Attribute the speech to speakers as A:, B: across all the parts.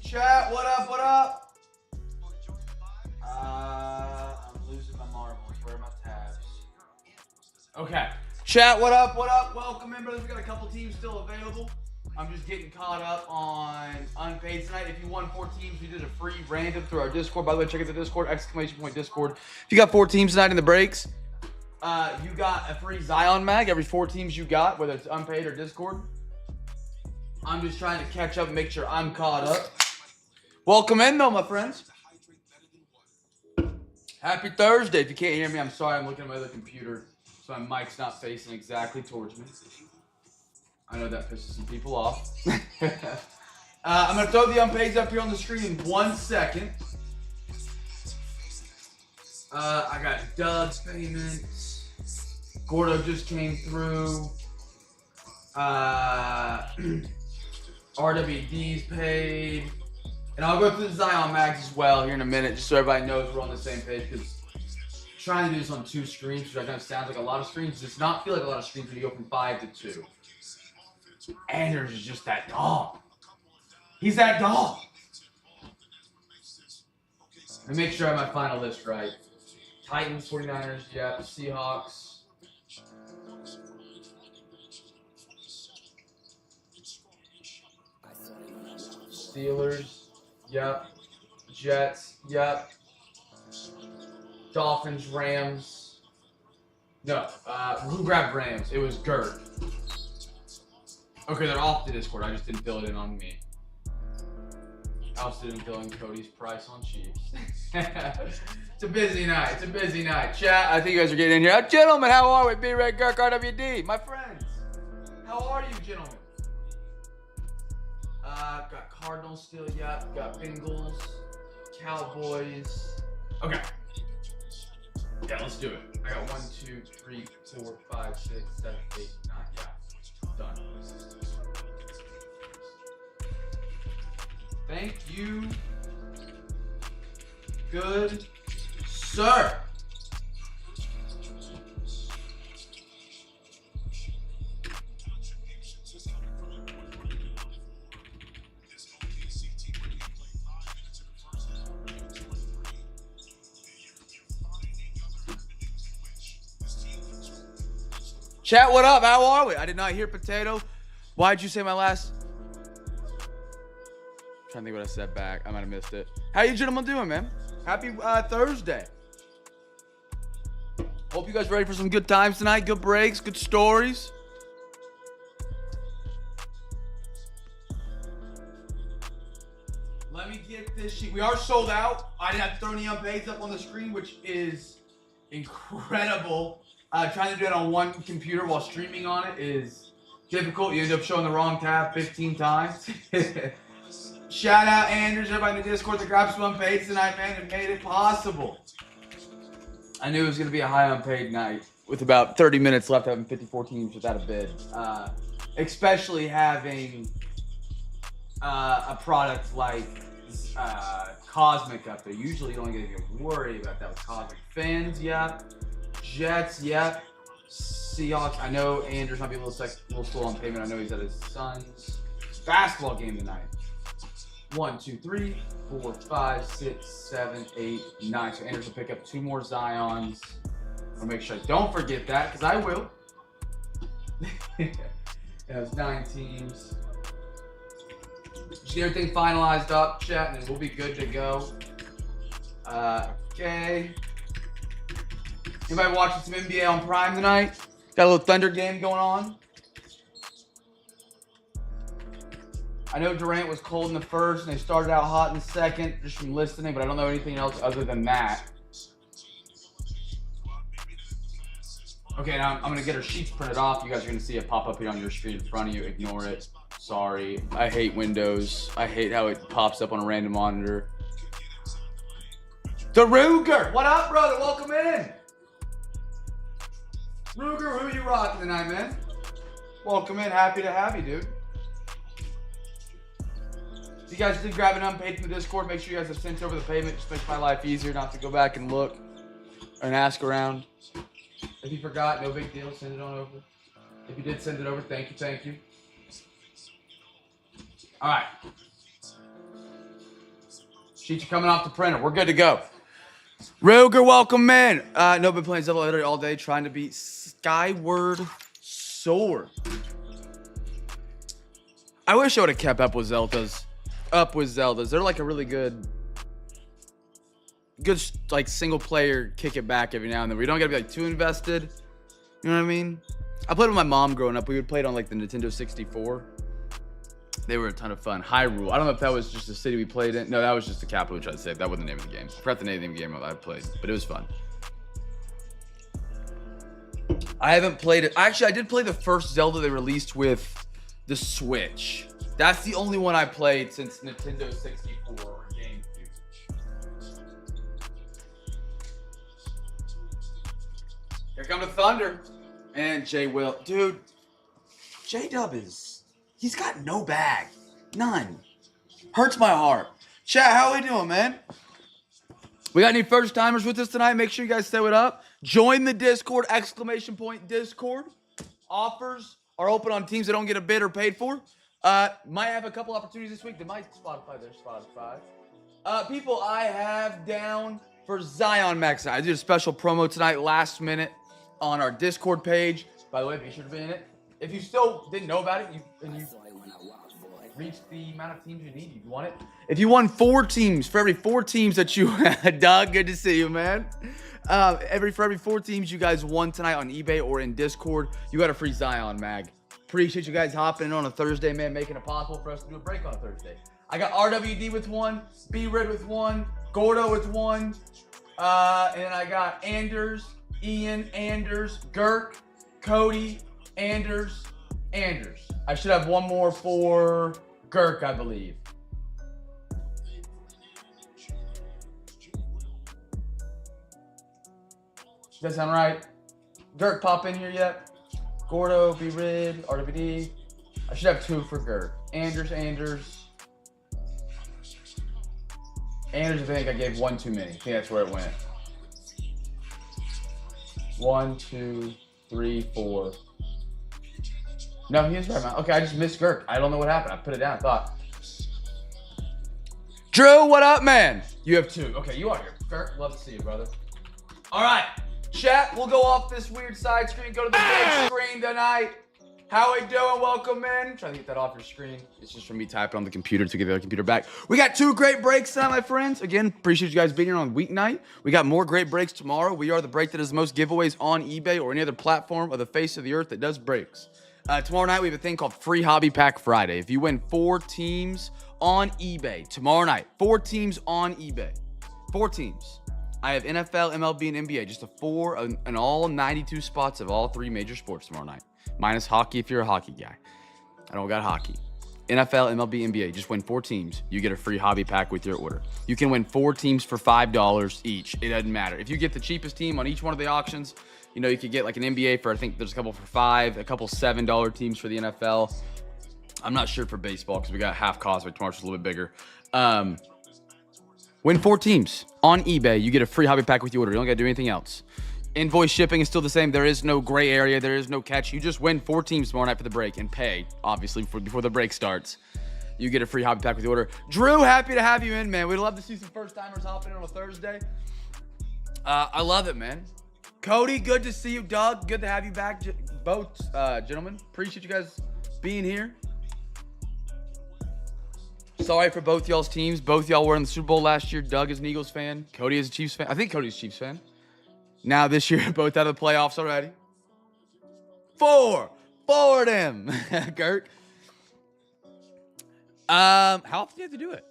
A: Chat, what up, what up? I'm losing my marbles. Where are my tabs? Okay. Chat, what up, what up? Welcome in, brothers. We got a couple teams still available. I'm just getting caught up on unpaid tonight. If you won 4 teams, we did a free random through our Discord. By the way, check out the Discord, ! Discord. If you got 4 teams tonight in the breaks, you got a free Zion mag every 4 teams you got, whether it's unpaid or Discord. I'm just trying to catch up and make sure I'm caught up. Welcome in, though, my friends. Happy Thursday. If you can't hear me, I'm sorry. I'm looking at my other computer, so my mic's not facing exactly towards me. I know that pisses some people off. I'm going to throw the unpaids up here on the screen in 1 second. I got Doug's payments. Gordo just came through. RWD's paid. And I'll go through the Zion mags as well here in a minute, just so everybody knows we're on the same page, because trying to do this on 2 screens, which I know sounds like a lot of screens, does not feel like a lot of screens when you go from 5 to 2. Anders is just that dog. He's that dog. Let me make sure I have my final list right. Titans, 49ers, yep. Seahawks. Steelers, yep. Jets, yep. Dolphins, Rams. No, who grabbed Rams? It was Gert. Okay, they're off the Discord. I just didn't fill it in on me. I also didn't fill in Cody's price on Chiefs. It's a busy night. It's a busy night. Chat, I think you guys are getting in here. Gentlemen, how are we? B-Red, Girk, RWD. My friends, how are you, gentlemen? Got Cardinals still, yep. Got Bengals, Cowboys. Okay. Yeah, let's do it. I got 1, 2, 3, 4, 5, 6, 7, 8, 9. Yeah. Done. Thank you. Good, sir. Chat, what up? How are we? I did not hear potato. Why'd you say my last? I'm trying to think what I said back. I might have missed it. How you gentlemen doing, man? Happy Thursday. Hope you guys ready for some good times tonight. Good breaks, good stories. Let me get this sheet. We are sold out. I didn't have to throw any unpaids up on the screen, which is incredible. Trying to do it on one computer while streaming on it is difficult. You end up showing the wrong tab 15 times. Shout out Anders, everybody in the Discord that grabbed some unpaid tonight, man, and made it possible. I knew it was going to be a high unpaid night with about 30 minutes left, having 54 teams without a bid. Especially having a product like Cosmic up there. Usually you don't get to worry about that with Cosmic. Fans, yeah. Jets, yeah. Seahawks, I know Anders might be a little slow on payment. I know he's at his son's basketball game tonight. 1, 2, 3, 4, 5, 6, 7, 8, 9. So Anders will pick up 2 more Zions. I'll make sure I don't forget that, because I will. It has 9 teams. Just get everything finalized up, chat, and then we'll be good to go. Okay. Anybody watching some NBA on Prime tonight? Got a little Thunder game going on. I know Durant was cold in the first, and they started out hot in the second, just from listening, but I don't know anything else other than that. Okay, now I'm going to get her sheets printed off. You guys are going to see it pop up here on your screen in front of you. Ignore it. Sorry. I hate Windows. I hate how it pops up on a random monitor. The Ruger! What up, brother? Welcome in! Ruger, who you rocking tonight, man? Welcome in. Happy to have you, dude. If you guys did grab an unpaid from the Discord, make sure you guys have sent over the payment. Just makes my life easier not to go back and look and ask around. If you forgot, no big deal. Send it on over. If you did send it over, thank you, thank you. All right. Sheets are coming off the printer. We're good to go. Roger, welcome in. No, been playing Zelda literally all day, trying to beat Skyward Sword. I wish I would have kept up with Zelda's. They're like a really good like single player kick it back every now and then. We don't gotta be like too invested. You know what I mean? I played with my mom growing up. We would play it on like the Nintendo 64. They were a ton of fun. Hyrule. I don't know if that was just the city we played in. No, that was just the capital we tried to save. That wasn't the name of the game. I forgot the name of the game I played, but it was fun. I haven't played it. Actually, I did play the first Zelda they released with the Switch. That's the only one I played since Nintendo 64 or GameCube. Here come the Thunder. And Jay Will. Dude, J-Dub he's got no bag. None. Hurts my heart. Chat, how we doing, man? We got any first timers with us tonight? Make sure you guys stay with up. Join the Discord, ! Discord. Offers are open on teams that don't get a bid or paid for. Might have a couple opportunities this week. They might Spotify. There's Spotify. People I have down for Zion Max. I did a special promo tonight, last minute, on our Discord page. By the way, be sure to be in it. If you still didn't know about it, and you reached the amount of teams you need, you won it. If you won 4 teams, for every 4 teams that you Doug, good to see you, man. For every 4 teams you guys won tonight on eBay or in Discord, you got a free Zion mag. Appreciate you guys hopping in on a Thursday, man, making it possible for us to do a break on a Thursday. I got RWD with 1, B-Red with 1, Gordo with 1, and then I got Anders, Ian, Anders, Girk, Cody, Anders. I should have one more for Girk, I believe. Does that sound right? Girk pop in here yet? Gordo, B-Rid, RWD. I should have 2 for Girk. Anders. I think I gave 1 too many. I think that's where it went. 1, 2, 3, 4. No, he is right, man. Okay, I just missed Girk. I don't know what happened. I put it down. I thought. Drew, what up, man? You have 2. Okay, you are here. Girk, love to see you, brother. All right, chat. We'll go off this weird side screen. Go to the big screen tonight. How we doing? Welcome in. Trying to get that off your screen. It's just from me typing on the computer to get the computer back. We got 2 great breaks tonight, my friends. Again, appreciate you guys being here on weeknight. We got more great breaks tomorrow. We are the break that has the most giveaways on eBay or any other platform of the face of the earth that does breaks. Tomorrow night, we have a thing called Free Hobby Pack Friday. If you win 4 teams on eBay, tomorrow night, 4 teams on eBay. 4 teams. I have NFL, MLB, and NBA. Just a 4 and all 92 spots of all 3 major sports tomorrow night. Minus hockey if you're a hockey guy. I don't got hockey. NFL, MLB, NBA. Just win 4 teams. You get a free hobby pack with your order. You can win 4 teams for $5 each. It doesn't matter. If you get the cheapest team on each one of the auctions, you know, you could get like an NBA for, I think there's a couple for $5, a couple $7 teams for the NFL. I'm not sure for baseball because we got half Cosmic tomorrow, which is a little bit bigger. Win 4 teams on eBay. You get a free hobby pack with your order. You don't got to do anything else. Invoice shipping is still the same. There is no gray area. There is no catch. You just win 4 teams tomorrow night for the break and pay, obviously, before the break starts. You get a free hobby pack with your order. Drew, happy to have you in, man. We'd love to see some first-timers hopping in on a Thursday. I love it, man. Cody, good to see you. Doug, good to have you back. Both gentlemen, appreciate you guys being here. Sorry for both y'all's teams. Both y'all were in the Super Bowl last year. Doug is an Eagles fan. Cody is a Chiefs fan. I think Cody's a Chiefs fan. Now this year, both out of the playoffs already. 4 of them. Gert. How often do you have to do it?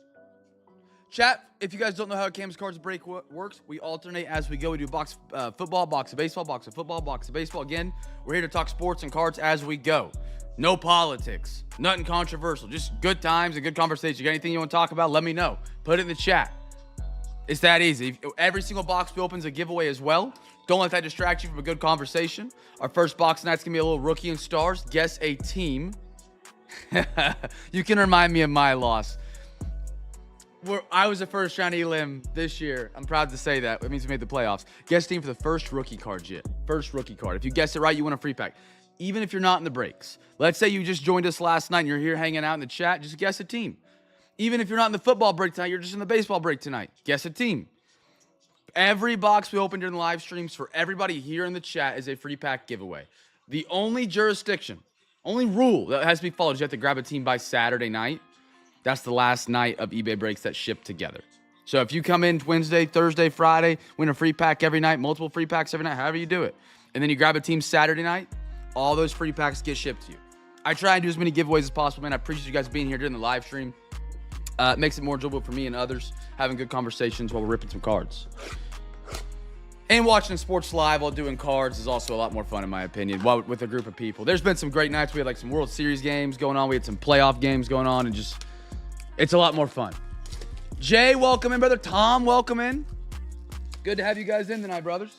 A: Chat, if you guys don't know how Cam's Cards Break works, we alternate as we go. We do box football, box of baseball, box of football, box of baseball. Again, we're here to talk sports and cards as we go. No politics, nothing controversial, just good times and good conversation. You got anything you want to talk about, let me know. Put it in the chat. It's that easy. Every single box we open is a giveaway as well. Don't let that distract you from a good conversation. Our first box tonight's going to be a little rookie and stars. Guess a team. You can remind me of my loss. I was the first round elim this year. I'm proud to say that. It means we made the playoffs. Guess team for the first rookie card yet. First rookie card. If you guess it right, you win a free pack. even if you're not in the breaks. Let's say you just joined us last night and you're here hanging out in the chat, just guess a team. Even if you're not in the football break tonight, you're just in the baseball break tonight, guess a team. Every box we open during the live streams for everybody here in the chat is a free pack giveaway. The only jurisdiction, only rule that has to be followed is you have to grab a team by Saturday night. That's the last night of eBay breaks that ship together. So if you come in Wednesday, Thursday, Friday, win a free pack every night, multiple free packs every night, however you do it, and then you grab a team Saturday night, all those free packs get shipped to you. I try and do as many giveaways as possible, man. I appreciate you guys being here during the live stream. It makes it more enjoyable for me and others, having good conversations while we're ripping some cards. And watching sports live while doing cards is also a lot more fun, in my opinion, with a group of people. There's been some great nights. We had like some World Series games going on. We had some playoff games going on, and just, it's a lot more fun. Jay, welcome in, brother. Tom, welcome in. Good to have you guys in tonight, brothers.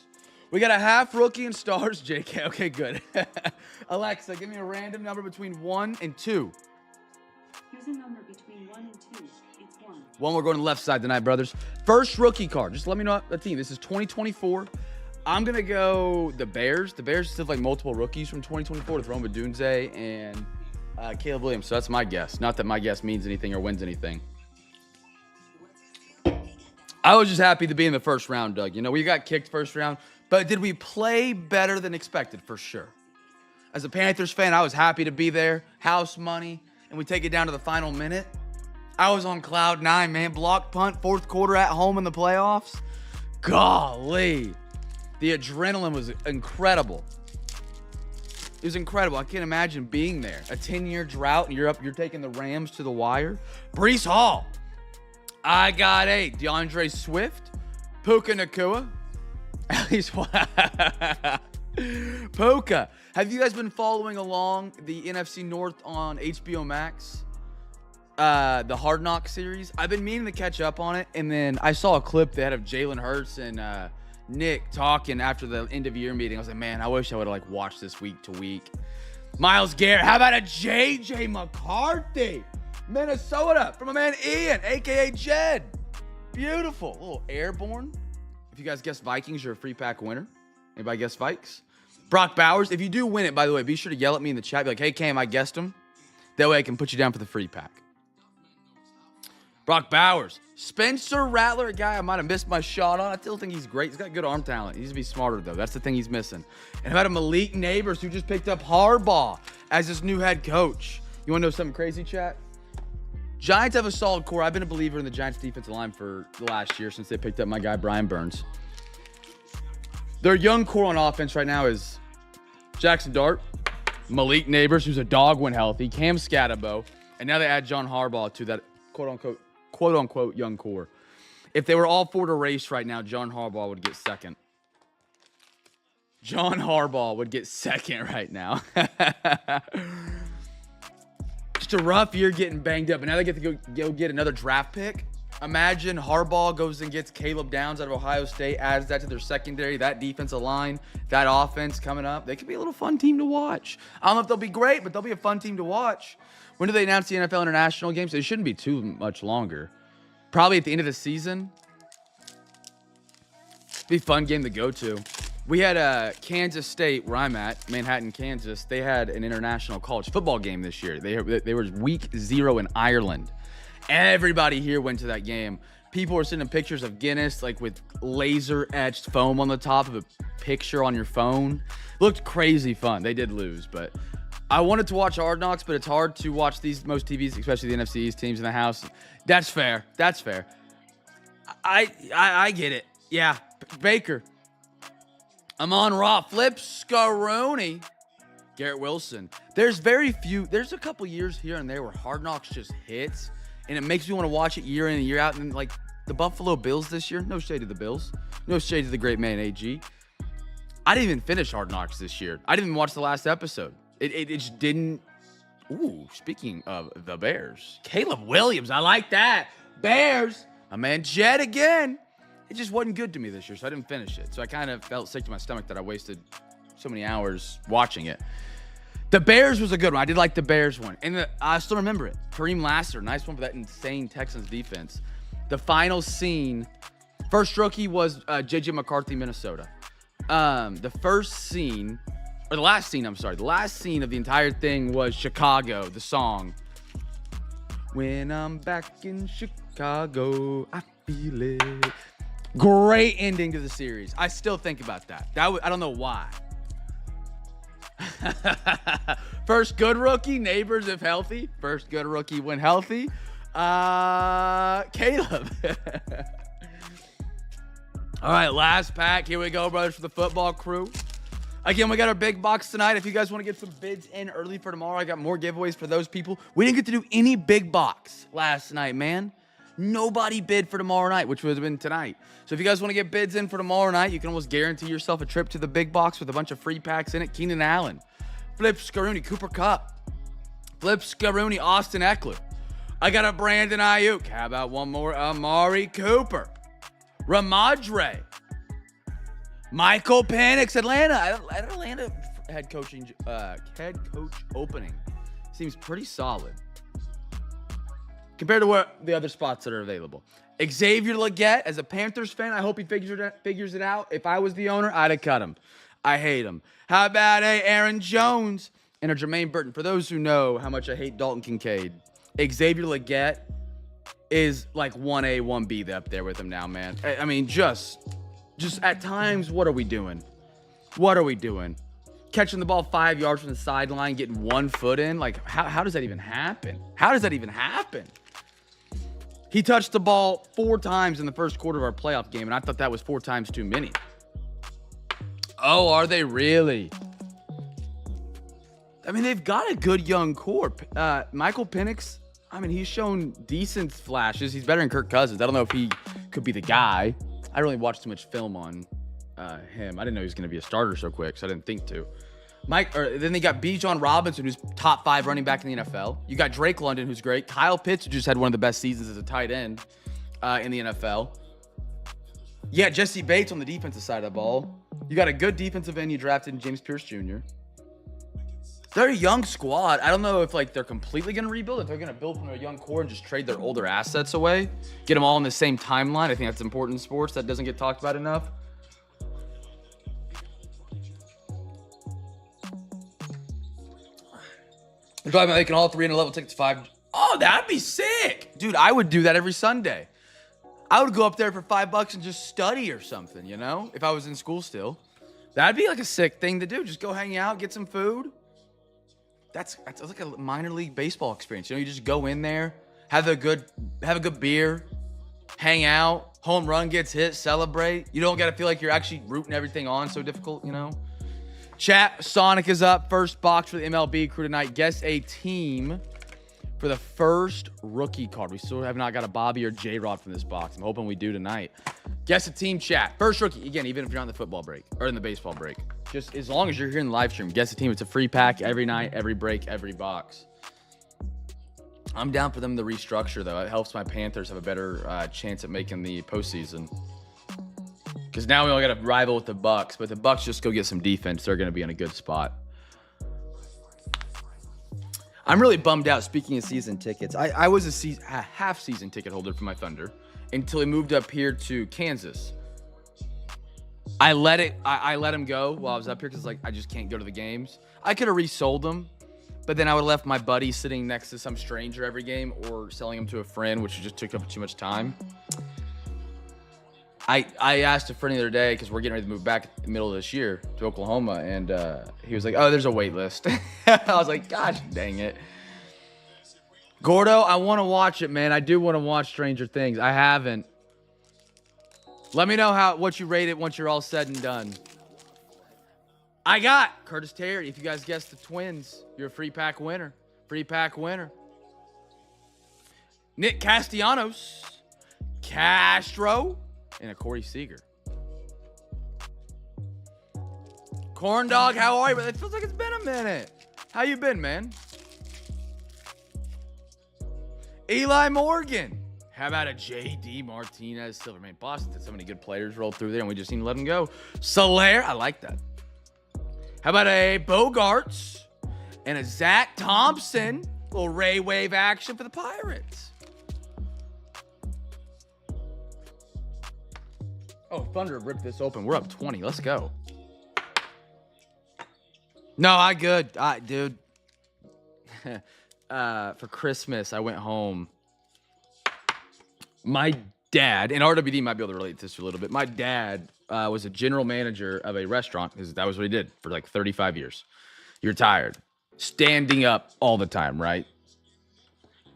A: We got a half rookie and stars, JK. Okay, good. Alexa, give me a random number between 1 and 2.
B: Here's a number between 1 and 2. It's 1.
A: One, we're going to the left side tonight, brothers. First rookie card. Just let me know the team. This is 2024. I'm going to go the Bears. The Bears still have like multiple rookies from 2024 with Rome Odunze and Caleb Williams. So that's my guess. Not that my guess means anything or wins anything. I was just happy to be in the first round, Doug. You know, we got kicked first round, but did we play better than expected? For sure. As a Panthers fan, I was happy to be there. House money, and we take it down to the final minute. I was on cloud 9, man. Block punt, fourth quarter at home in the playoffs. Golly. The adrenaline was incredible. It was incredible. I can't imagine being there. A 10-year drought, and you're taking the Rams to the wire. Breece Hall. I got a DeAndre Swift, Puka Nacua. At least one. Puka. Have you guys been following along the NFC North on HBO Max? The Hard Knock series? I've been meaning to catch up on it, and then I saw a clip they had of Jalen Hurts and Nick talking after the end of year meeting. I was like, man, I wish I would have like watched this week to week. Myles Garrett. How about a JJ McCarthy? Minnesota from a man Ian, a.k.a. Jed. Beautiful. A little airborne. If you guys guess Vikings, you're a free pack winner. Anybody guess Vikes? Brock Bowers. If you do win it, by the way, be sure to yell at me in the chat. Be like, hey, Cam, I guessed him. That way I can put you down for the free pack. Brock Bowers. Spencer Rattler, a guy I might have missed my shot on. I still think he's great. He's got good arm talent. He needs to be smarter, though. That's the thing he's missing. And how about a Malik Neighbors who just picked up Harbaugh as his new head coach? You want to know something crazy, chat? Giants have a solid core. I've been a believer in the Giants defensive line for the last year since they picked up my guy, Brian Burns. Their young core on offense right now is Jackson Dart, Malik Neighbors, who's a dog when healthy, Cam Scatterbo, and now they add John Harbaugh to that quote-unquote young core. If they were all four to race right now, John Harbaugh would get second. John Harbaugh would get second right now. Just a rough year getting banged up, and now they get to go get another draft pick. Imagine Harbaugh goes and gets Caleb Downs out of Ohio State, adds that to their secondary, that defensive line, that offense coming up. They could be a little fun team to watch. I don't know if they'll be great, but they'll be a fun team to watch. When do they announce the NFL international games? It shouldn't be too much longer. Probably at the end of the season. Be a fun game to go to. We had Kansas State, where I'm at, Manhattan, Kansas. They had an international college football game this year. They were week 0 in Ireland. Everybody here went to that game. People were sending pictures of Guinness, like with laser etched foam on the top of a picture on your phone. Looked crazy fun. They did lose, but I wanted to watch Hard Knocks, but it's hard to watch most TVs, especially the NFC East teams in the house. That's fair. That's fair. I get it. Yeah, Baker. Amon Ra, Flip Scaroni, Garrett Wilson. There's a couple years here and there where Hard Knocks just hits, and it makes me want to watch it year in and year out. And like the Buffalo Bills this year, no shade to the Bills, no shade to the great man AG. I didn't even finish Hard Knocks this year. I didn't even watch the last episode. It just didn't. Ooh, speaking of the Bears, Caleb Williams, I like that. Bears, my man Jed again. It just wasn't good to me this year, so I didn't finish it. So I kind of felt sick to my stomach that I wasted so many hours watching it. The Bears was a good one. I did like the Bears one. And I still remember it. Kareem Lasser, nice one for that insane Texans defense. The final scene, first rookie was J.J. McCarthy, Minnesota. The first scene, Or the last scene, I'm sorry. The last scene of the entire thing was Chicago, the song. When I'm back in Chicago, I feel it. Great ending to the series. I still think about that. I don't know why. First good rookie, Neighbors if healthy. First good rookie when healthy. Caleb. All right, last pack. Here we go, brothers, for the football crew. Again, we got our big box tonight. If you guys want to get some bids in early for tomorrow, I got more giveaways for those people. We didn't get to do any big box last night, man. Nobody bid for tomorrow night, which would have been tonight. So if you guys want to get bids in for tomorrow night, you can almost guarantee yourself a trip to the big box with a bunch of free packs in it. Keenan Allen, Flip Scaroony, Cooper Kupp, Flip Scaroony, Austin Eckler. I got a Brandon Ayuk. How about one more? Amari Cooper, Ramadre, Michael Penix, Atlanta. Atlanta head coach opening seems pretty solid compared to what the other spots that are available. Xavier Legette, as a Panthers fan, I hope he figures it out. If I was the owner, I'd have cut him. I hate him. How about a Aaron Jones and a Jermaine Burton? For those who know how much I hate Dalton Kincaid, Xavier Legette is like 1A, 1B up there with him now, man. I mean, just at times, what are we doing? What are we doing? Catching the ball 5 yards from the sideline, getting 1 foot in? Like, how does that even happen? How does that even happen? He touched the ball 4 times in the first quarter of our playoff game, and I thought that was 4 times too many. Oh, are they really? I mean, they've got a good young core. Michael Penix, I mean, he's shown decent flashes. He's better than Kirk Cousins. I don't know if he could be the guy. I don't really watch too much film on him. I didn't know he was going to be a starter so quick, so I didn't think to. Then they got Bijan Robinson, who's top 5 running back in the NFL. You got Drake London, who's great. Kyle Pitts, who just had one of the best seasons as a tight end in the NFL. You got Jesse Bates on the defensive side of the ball. You got a good defensive end you drafted in James Pierce Jr. They're a young squad. I don't know if they're completely going to rebuild, if they're going to build from a young core and just trade their older assets away, get them all in the same timeline. I think that's important in sports. That doesn't get talked about enough. They're talking about making all 300 level tickets 5. Oh, that'd be sick. Dude, I would do that every Sunday. I would go up there for $5 and just study or something, you know, if I was in school still. That'd be like a sick thing to do. Just go hang out, get some food. That's like a minor league baseball experience. You know, you just go in there, have a good beer, hang out, home run gets hit, celebrate. You don't got to feel like you're actually rooting everything on. So difficult, you know. Chat, Sonic is up. First box for the MLB crew tonight. Guess a team for the first rookie card. We still have not got a Bobby or J-Rod from this box. I'm hoping we do tonight. Guess a team, chat. First rookie. Again, even if you're on the football break or in the baseball break. Just as long as you're here in the live stream, guess a team. It's a free pack every night, every break, every box. I'm down for them to restructure, though. It helps my Panthers have a better chance at making the postseason. Because now we only got to rival with the Bucks. But the Bucks just go get some defense. They're going to be in a good spot. I'm really bummed out. Speaking of season tickets, I was a half season ticket holder for my Thunder until we moved up here to Kansas. I let him go while I was up here because I just can't go to the games. I could have resold them, but then I would have left my buddy sitting next to some stranger every game or selling him to a friend, which just took up too much time. I asked a friend the other day because we're getting ready to move back in the middle of this year to Oklahoma, and he was like, "Oh, there's a wait list." I was like, "Gosh, dang it." Gordo, I want to watch it, man. I do want to watch Stranger Things. I haven't. Let me know what you rate it once you're all said and done. I got Curtis Terry. If you guys guess the Twins, you're a free pack winner. Free pack winner. Nick Castellanos, Castro, and a Corey Seager. Corn Dog, how are you? It feels like it's been a minute. How you been, man? Eli Morgan. How about a J.D. Martinez Silver? Man, Boston had so many good players roll through there, and we just need to let them go. Soler, I like that. How about a Bogarts and a Zach Thompson? Little Ray Wave action for the Pirates. Oh, Thunder ripped this open. We're up 20. Let's go.
C: No, I good. Dude. For Christmas, I went home. My dad, and RWD might be able to relate to this a little bit. My dad was a general manager of a restaurant, because that was what he did for like 35 years. He retired. Standing up all the time, right?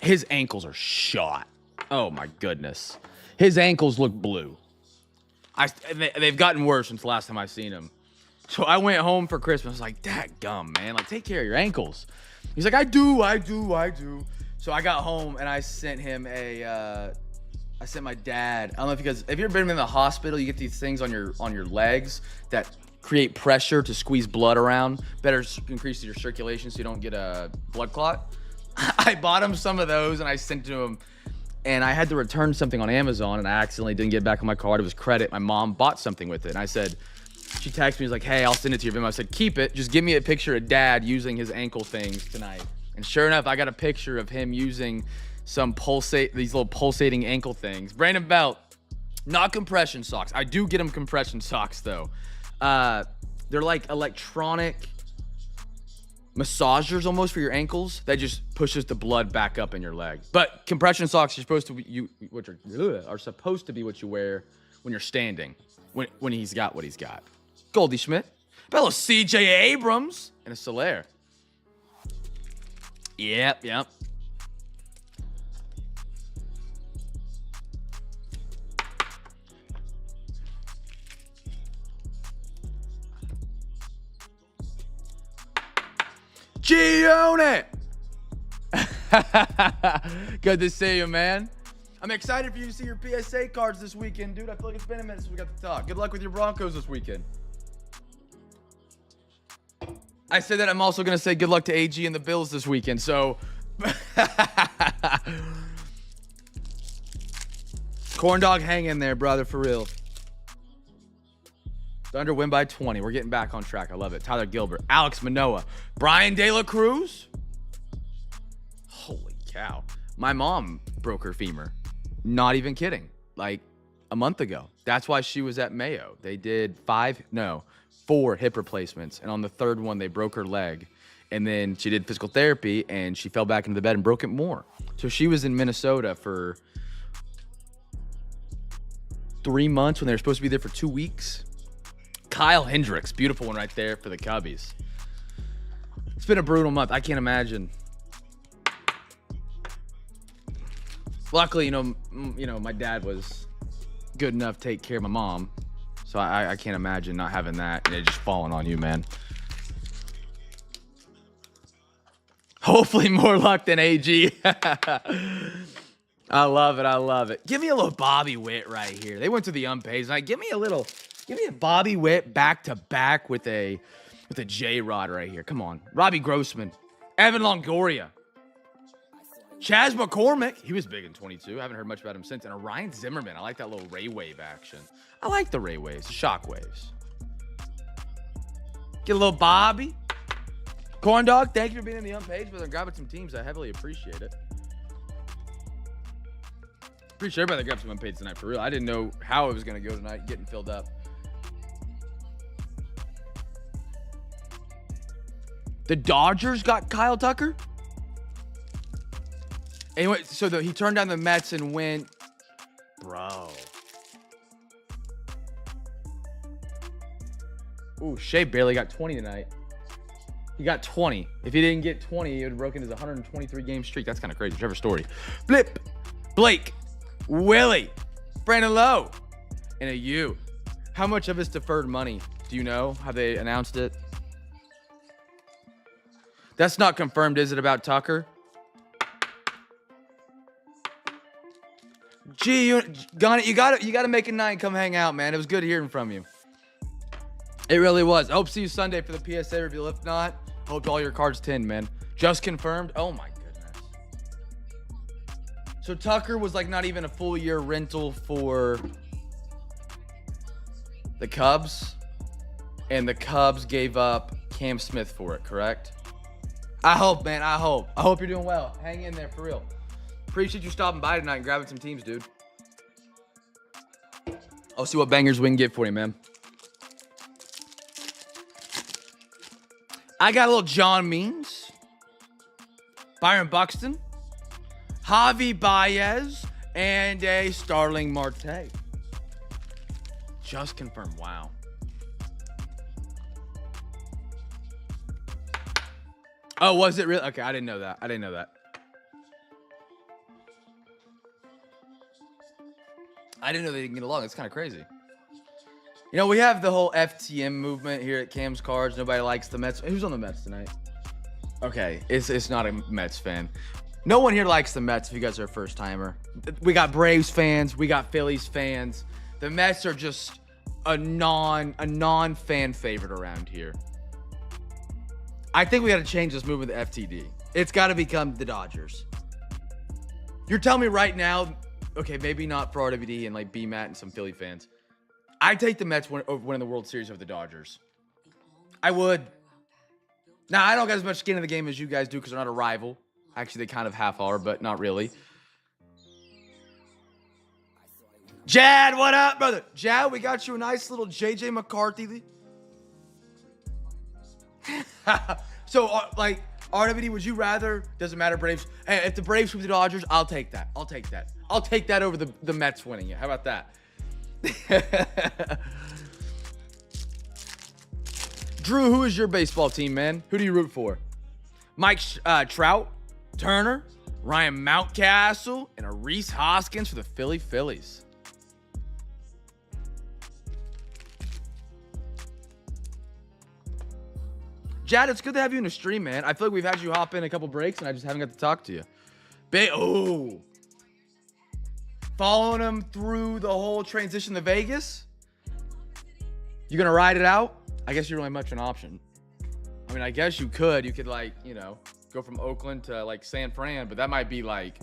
C: His ankles are shot. Oh my goodness. His ankles look blue. They've gotten worse since the last time I seen him. So I went home for Christmas. I was like, dadgum, man. Like, take care of your ankles. He's like, I do. So I got home and I sent him I sent my dad. I don't know if you guys, have you ever been in the hospital? You get these things on your legs that create pressure to squeeze blood around. Better increase your circulation so you don't get a blood clot. I bought him some of those and I sent to him. And I had to return something on Amazon and I accidentally didn't get it back on my card. It was credit. My mom bought something with it. And I said, she texted me, was like, hey, I'll send it to your Venmo. I said, keep it. Just give me a picture of dad using his ankle things tonight. And sure enough, I got a picture of him using these little pulsating ankle things. Brandon Belt, not compression socks. I do get him compression socks though. They're like electronic massagers almost for your ankles that just pushes the blood back up in your leg. But compression socks are supposed to be are supposed to be what you wear when you're standing. When he's got what he's got. Goldie Schmidt, fellow CJ Abrams, and a Solaire. Yep. Gione! Good to see you, man. I'm excited for you to see your PSA cards this weekend, dude. I feel like it's been a minute since we got to talk. Good luck with your Broncos this weekend. I said that I'm also going to say good luck to AG and the Bills this weekend, so... Corn dog, hang in there, brother, for real. Thunder win by 20. We're getting back on track. I love it. Tyler Gilbert, Alex Manoah, Brian De La Cruz. Holy cow. My mom broke her femur. Not even kidding. Like a month ago. That's why she was at Mayo. They did 4 hip replacements. And on the third one, they broke her leg. And then she did physical therapy and she fell back into the bed and broke it more. So she was in Minnesota for 3 months when they were supposed to be there for 2 weeks. Kyle Hendricks, beautiful one right there for the Cubbies. It's been a brutal month. I can't imagine. Luckily, my dad was good enough to take care of my mom. So I can't imagine not having that and it just falling on you, man. Hopefully more luck than AG. I love it. Give me a little Bobby Witt right here. They went to the unpaid. Like, give me a Bobby Witt back to back with a J-Rod right here. Come on. Robbie Grossman. Evan Longoria. Chaz McCormick. He was big in 22. I haven't heard much about him since. And a Ryan Zimmerman. I like that little Ray Wave action. I like the Ray Waves. Shock waves. Get a little Bobby. Corn Dog, thank you for being in the unpaid, but grabbing some teams. I heavily appreciate it. Pretty sure everybody grabbed some unpaid tonight, for real. I didn't know how it was going to go tonight, getting filled up. The Dodgers got Kyle Tucker? Anyway, so he turned down the Mets and went, bro. Ooh, Shea barely got 20 tonight. He got 20. If he didn't get 20, he would have broken his 123 game streak. That's kind of crazy. Trevor Story. Blip. Blake. Willie. Brandon Lowe. And a U. How much of his deferred money do you know? Have they announced it? That's not confirmed, is it, about Tucker? Gee, you gotta make a night and come hang out, man. It was good hearing from you. It really was. I hope to see you Sunday for the PSA reveal. If not, hope all your cards 10, man. Just confirmed. Oh my goodness. So Tucker was like not even a full year rental for the Cubs, and the Cubs gave up Cam Smith for it, correct? I hope, man. I hope you're doing well. Hang in there for real. Appreciate you stopping by tonight and grabbing some teams, dude. I'll see what bangers we can get for you, man. I got a little John Means, Byron Buxton, Javi Baez, and a Starling Marte. Just confirmed. Wow. Oh, was it really? Okay, I didn't know that. I didn't know that. I didn't know they didn't get along. It's kind of crazy. You know, we have the whole FTM movement here at Cam's Cards. Nobody likes the Mets. Who's on the Mets tonight? Okay, it's not a Mets fan. No one here likes the Mets if you guys are a first timer. We got Braves fans. We got Phillies fans. The Mets are just a non-fan favorite around here. I think we got to change this movement to FTD. It's got to become the Dodgers. You're telling me right now, okay, maybe not for RWD and like BMAT and some Philly fans. I'd take the Mets winning the World Series over the Dodgers. I would. Now, I don't got as much skin in the game as you guys do because they're not a rival. Actually, they kind of half are, but not really. Jad, what up, brother? Jad, we got you a nice little JJ McCarthy. So, like, RWD, would you rather? Doesn't matter, Braves. Hey, if the Braves sweep the Dodgers, I'll take that. I'll take that. I'll take that over the Mets winning it. How about that? Drew, who is your baseball team, man? Who do you root for? Mike Trout, Turner, Ryan Mountcastle, and a Reese Hoskins for the Phillies. Jad, it's good to have you in the stream, man. I feel like we've had you hop in a couple breaks, and I just haven't got to talk to you. Following him through the whole transition to Vegas? You gonna ride it out? I guess you don't have much of an option. I mean, I guess you could. You could, like, you know, go from Oakland to, like, San Fran, but that might be, like,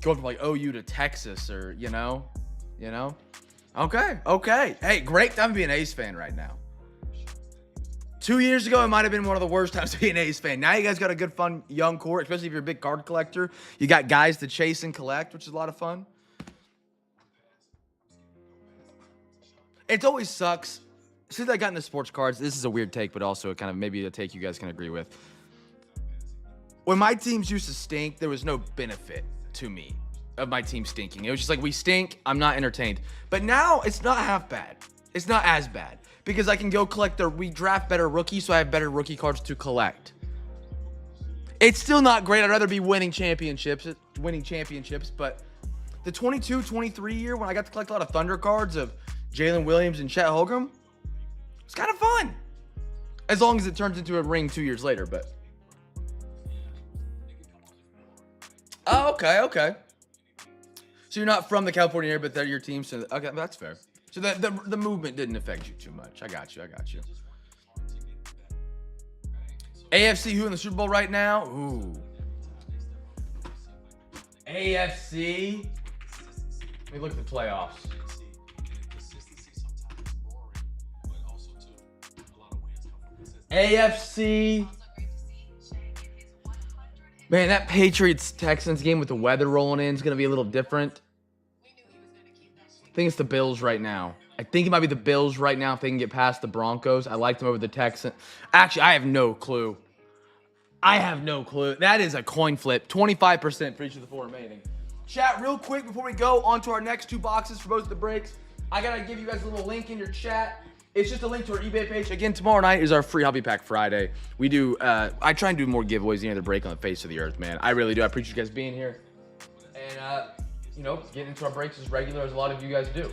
C: going from, like, OU to Texas or, you know? Okay. Hey, great time to be an A's fan right now. 2 years ago, it might have been one of the worst times to be an A's fan. Now you guys got a good, fun, young core, especially if you're a big card collector. You got guys to chase and collect, which is a lot of fun. It always sucks. Since I got into sports cards, this is a weird take, but also kind of maybe a take you guys can agree with. When my teams used to stink, there was no benefit to me of my team stinking. It was just like, we stink, I'm not entertained. But now, it's not half bad. It's not as bad. Because I can go collect we draft better rookies, so I have better rookie cards to collect. It's still not great. I'd rather be winning championships, but the 22-23 year when I got to collect a lot of Thunder cards of Jalen Williams and Chet Holmgren, it's kind of fun. As long as it turns into a ring 2 years later, but. Oh, okay. So you're not from the California area, but they're your team, so okay, that's fair. So the movement didn't affect you too much. I got you. AFC, who in the Super Bowl right now? Ooh. AFC. Let me look at the playoffs. AFC. Man, that Patriots-Texans game with the weather rolling in is going to be a little different. I think it's the Bills right now. I think it might be the Bills right now if they can get past the Broncos. I like them over the Texans. Actually, I have no clue. That is a coin flip. 25% for each of the four remaining. Chat, real quick before we go on to our next two boxes for both of the breaks, I got to give you guys a little link in your chat. It's just a link to our eBay page. Again, tomorrow night is our free Hobby Pack Friday. We do, I try and do more giveaways than any other break on the face of the earth, man. I really do. I appreciate you guys being here. And, you know, getting into our breaks as regular as a lot of you guys do.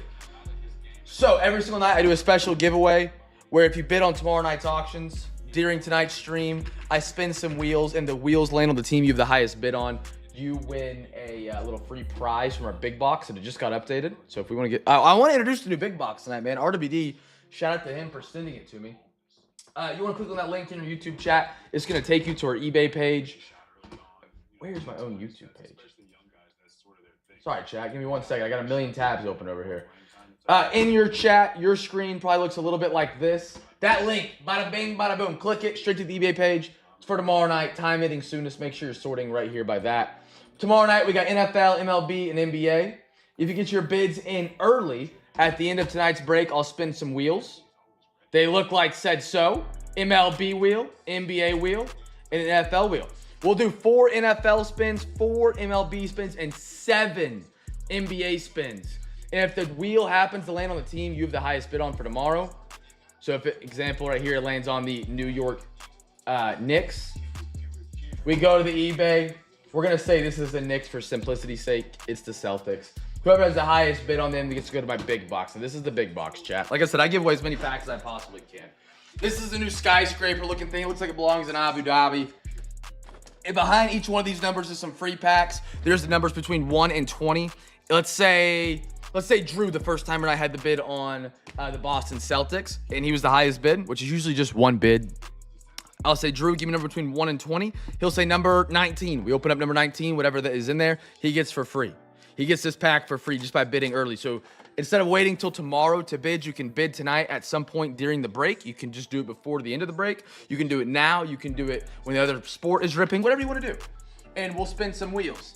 C: So every single night I do a special giveaway where if you bid on tomorrow night's auctions, during tonight's stream, I spin some wheels and the wheels land on the team you have the highest bid on. You win a little free prize from our big box and it just got updated. So if we want to get, I want to introduce the new big box tonight, man. RWD, shout out to him for sending it to me. You want to click on that link in your YouTube chat. It's going to take you to our eBay page. Where's my own YouTube page? Sorry, chat. Give me 1 second. I got a million tabs open over here. In your chat, your screen probably looks a little bit like this. That link, bada bing, bada boom. Click it straight to the eBay page. It's for tomorrow night. Time hitting soonest. Make sure you're sorting right here by that. Tomorrow night, we got NFL, MLB, and NBA. If you get your bids in early, at the end of tonight's break, I'll spin some wheels. They look like said so. MLB wheel, NBA wheel, and an NFL wheel. We'll do 4 NFL spins, 4 MLB spins, and 7 NBA spins. And if the wheel happens to land on the team you have the highest bid on for tomorrow, so if, example right here, it lands on the New York Knicks, we go to the eBay. We're going to say this is the Knicks for simplicity's sake. It's the Celtics. Whoever has the highest bid on them gets to go to my big box. And this is the big box, chat. Like I said, I give away as many packs as I possibly can. This is a new skyscraper looking thing. It looks like it belongs in Abu Dhabi. And behind each one of these numbers is some free packs. There's the numbers between 1 and 20. Let's say Drew, the first timer, I had the bid on the Boston Celtics, and he was the highest bid, which is usually just one bid. I'll say, Drew, give me a number between 1 and 20. He'll say number 19. We open up number 19, whatever that is in there, he gets for free. He gets this pack for free just by bidding early. So instead of waiting till tomorrow to bid, you can bid tonight at some point during the break. You can just do it before the end of the break. You can do it now. You can do it when the other sport is ripping, whatever you want to do. And we'll spin some wheels.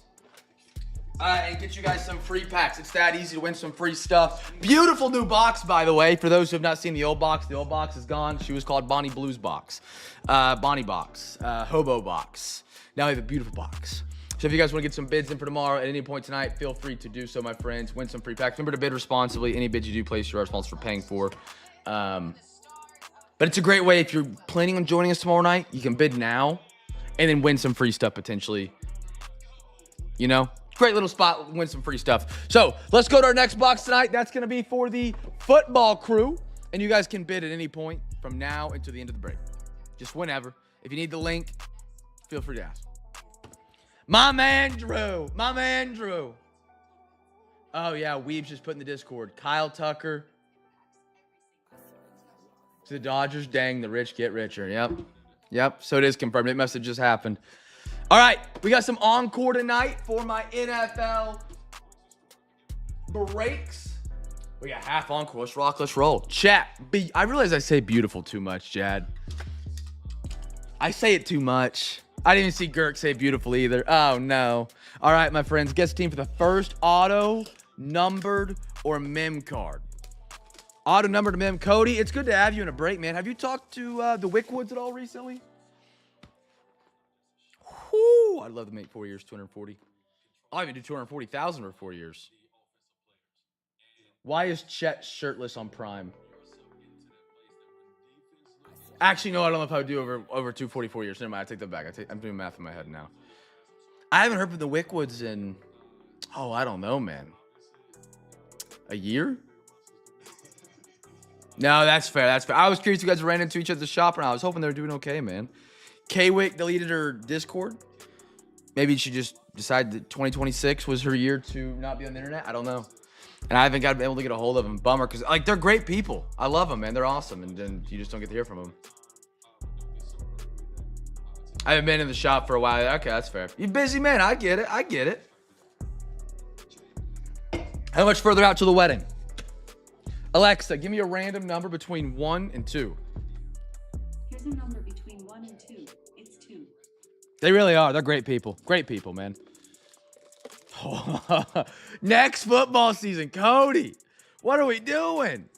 C: And get you guys some free packs. It's that easy to win some free stuff. Beautiful new box, by the way. For those who have not seen the old box is gone. She was called Bonnie Blues box, Bonnie box, Hobo box. Now we have a beautiful box. So if you guys want to get some bids in for tomorrow at any point tonight, feel free to do so, my friends. Win some free packs. Remember to bid responsibly. Any bid you do place, you are responsible for paying for. But it's a great way if you're planning on joining us tomorrow night. You can bid now and then win some free stuff potentially. You know? Great little spot, win some free stuff. So let's go to our next box tonight. That's going to be for the football crew. And you guys can bid at any point from now until the end of the break. Just whenever. If you need the link, feel free to ask. My man, Drew. My man, Drew. Oh, yeah. Weeb's just put in the Discord. Kyle Tucker. To the Dodgers. Dang, the rich get richer. Yep. So it is confirmed. It must have just happened. All right, we got some encore tonight for my NFL breaks. We got half encore. Let's rock, let's roll. Chat, I realize I say beautiful too much, Jad. I say it too much. I didn't even see Girk say beautiful either. Oh, no. All right, my friends, guess team for the first auto, numbered, or mem card. Auto, numbered, or mem. Cody, it's good to have you in a break, man. Have you talked to the Wickwoods at all recently? Whoo, I'd love to make 4 years, 240. I'll even do 240,000 for 4 years. Why is Chet shirtless on Prime? Actually, no, I don't know if I would do over 244 years. Never mind, I take that back. I'm doing math in my head now. I haven't heard from the Wickwoods in, I don't know, man. A year? No, that's fair. I was curious if you guys ran into each other at the shop, and I was hoping they were doing okay, man. K-Wick deleted her Discord. Maybe she just decided that 2026 was her year to not be on the internet. I don't know. And I haven't been able to get a hold of them. Bummer, because they're great people. I love them, man. They're awesome. And then you just don't get to hear from them. I haven't been in the shop for a while. Okay, that's fair. You're busy, man. I get it. How much further out to the wedding? Alexa, give me a random number between 1 and 2.
B: Here's a number between 1 and 2. It's 2.
C: They really are. They're great people. Great people, man. Next football season. Cody, what are we doing?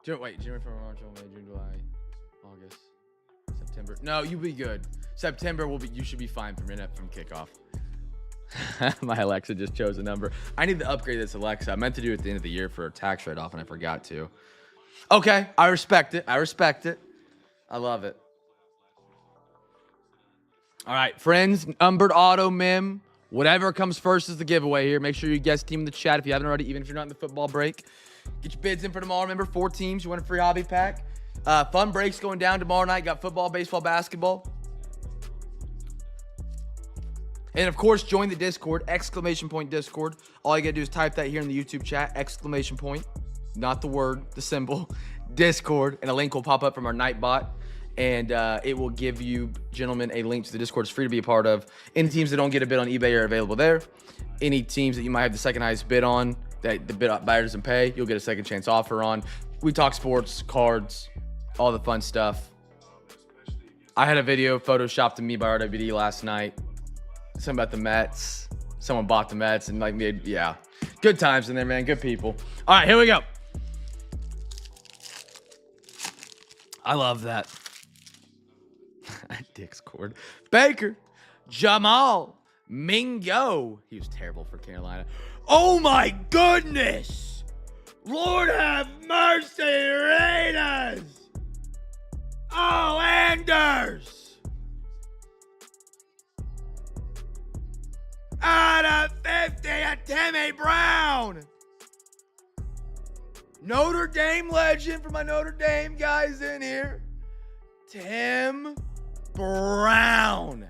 C: Wait, January, February, March, May, June, July, August, September. No, you'll be good. September you should be fine from kickoff. My Alexa just chose a number. I need to upgrade this Alexa. I meant to do it at the end of the year for a tax write-off, and I forgot to. Okay, I respect it. I love it. All right, friends, numbered auto mem. Whatever comes first is the giveaway here. Make sure you guess team in the chat if you haven't already, even if you're not in the football break. Get your bids in for tomorrow. Remember, 4 teams. You win a free hobby pack. Fun breaks going down tomorrow night. Got football, baseball, basketball. And, of course, join the Discord, ! Discord. All you got to do is type that here in the YouTube chat, ! Not the word, the symbol, Discord. And a link will pop up from our night bot. And it will give you, gentlemen, a link to the Discord. It's free to be a part of. Any teams that don't get a bid on eBay are available there. Any teams that you might have the second highest bid on that the bid buyer doesn't pay, you'll get a second chance offer on. We talk sports, cards, all the fun stuff. I had a video photoshopped to me by RWD last night. Something about the Mets. Someone bought the Mets and yeah. Good times in there, man. Good people. All right, here we go. I love that. Dick's cord. Baker. Jamal. Mingo. He was terrible for Carolina. Oh my goodness. Lord have mercy, Raiders. Oh, Anders. Out of 50, a Timmy Brown. Notre Dame legend for my Notre Dame guys in here. Tim Brown.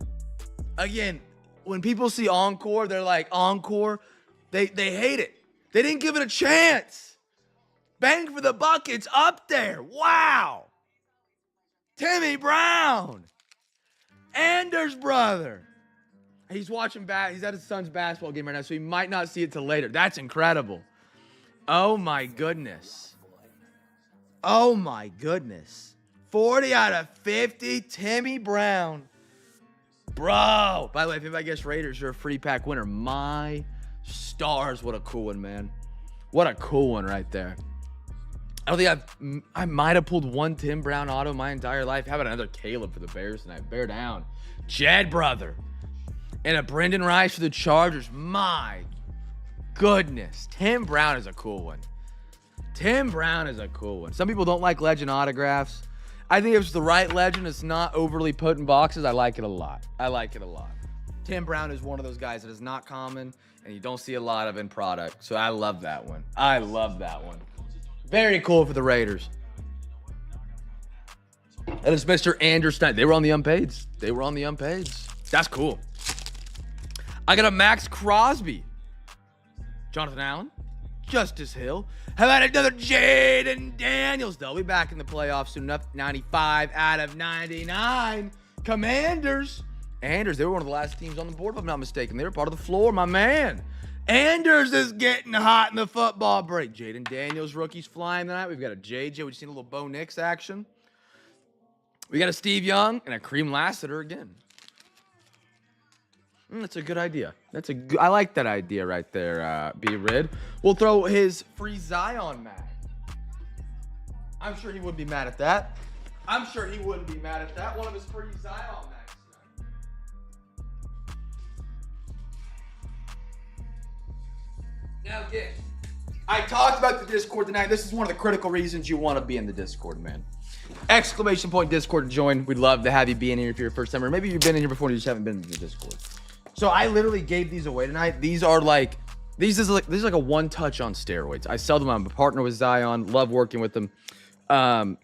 C: Again, when people see Encore, they're like, Encore, they hate it. They didn't give it a chance. Bang for the buck, it's up there. Wow. Timmy Brown. Anders' brother. He's watching he's at his son's basketball game right now, so he might not see it till later. That's incredible. Oh my goodness. Oh my goodness. 40 out of 50, Timmy Brown. Bro. By the way, if anybody gets Raiders, you're a free pack winner. My stars. What a cool one, man. What a cool one right there. I don't think I might have pulled one Tim Brown auto my entire life. How about another Caleb for the Bears tonight? Bear down. Jed brother. And a Brendan Rice for the Chargers. My goodness. Tim Brown is a cool one. Tim Brown is a cool one. Some people don't like legend autographs. I think if it's the right legend, it's not overly put in boxes. I like it a lot. I like it a lot. Tim Brown is one of those guys that is not common and you don't see a lot of in product. So I love that one. I love that one. Very cool for the Raiders. That is Mr. Anderson. They were on the unpaids. They were on the unpaids. That's cool. I got a Max Crosby. Jonathan Allen. Justice Hill. How about another Jaden Daniels? They'll be back in the playoffs soon enough. 95 out of 99. Commanders. Anders, they were one of the last teams on the board, if I'm not mistaken. They were part of the floor, my man. Anders is getting hot in the football break. Jaden Daniels, rookies flying tonight. We've got a JJ. We've seen a little Bo Nix action. We got a Steve Young and a Kareem Lassiter again. That's a good idea. I like that idea right there, B-Rid. We'll throw his free Zion mag. I'm sure he wouldn't be mad at that. One of his free Zion mags tonight. Now again, I talked about the Discord tonight. This is one of the critical reasons you want to be in the Discord, man. Exclamation point Discord to join. We'd love to have you be in here if you're a first timer. Or maybe you've been in here before and you just haven't been in the Discord. So I literally gave these away tonight. These are like, this is like a one touch on steroids. I sell them. I'm a partner with Zion. Love working with them. I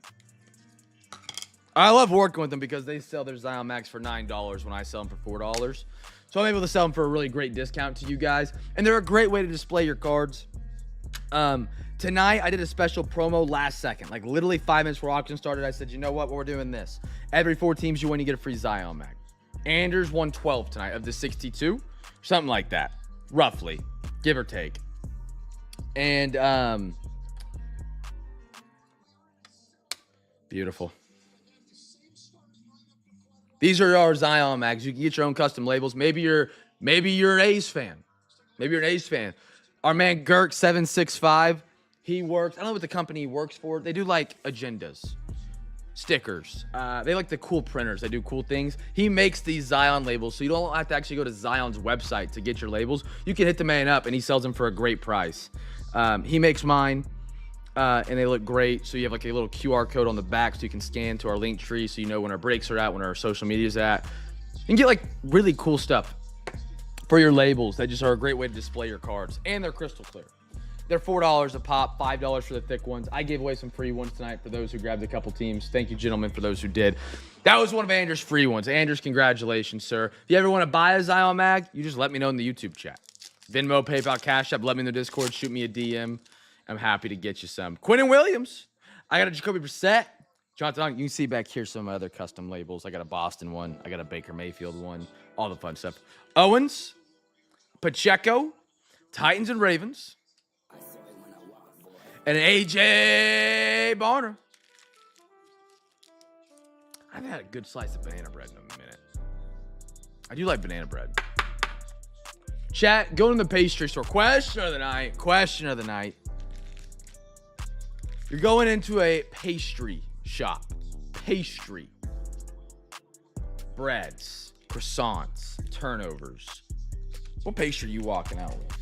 C: love working with them because they sell their Zion Max for $9 when I sell them for $4. So I'm able to sell them for a really great discount to you guys. And they're a great way to display your cards. Tonight, I did a special promo last second. Like literally 5 minutes before auction started, I said, you know what? We're doing this. Every 4 teams you win, you get a free Zion Mag. Anders won 12 tonight of the 62. Something like that. Roughly. Give or take. And, beautiful. These are our Zion Mags. You can get your own custom labels. Maybe you're an A's fan. Our man Girk 765, he works. I don't know what the company he works for. They do like agendas, stickers. They like the cool printers. They do cool things. He makes these Zion labels, so you don't have to actually go to Zion's website to get your labels. You can hit the man up, and he sells them for a great price. He makes mine, and they look great. So you have like a little QR code on the back, so you can scan to our link tree, so you know when our breaks are at, when our social media's at. You can get like really cool stuff for your labels that just are a great way to display your cards, and they're crystal clear. They're $4 a pop, $5 for the thick ones. I gave away some free ones tonight for those who grabbed a couple teams. Thank you, gentlemen, for those who did. That was one of Anders' free ones. Anders, congratulations, sir. If you ever want to buy a Zion Mag, you just let me know in the YouTube chat. Venmo, PayPal, Cash App, let me in the Discord, shoot me a DM. I'm happy to get you some. Quinnen Williams. I got a Jacoby Brissett. Jonathan, you can see back here some of my other custom labels. I got a Boston one. I got a Baker Mayfield one. All the fun stuff. Owens, Pacheco, Titans and Ravens, and AJ Barner. I haven't had a good slice of banana bread in a minute. I do like banana bread. Chat, go to the pastry store. Question of the night. You're going into a pastry shop. pastry, breads, croissants, turnovers. What pastry are you walking out with?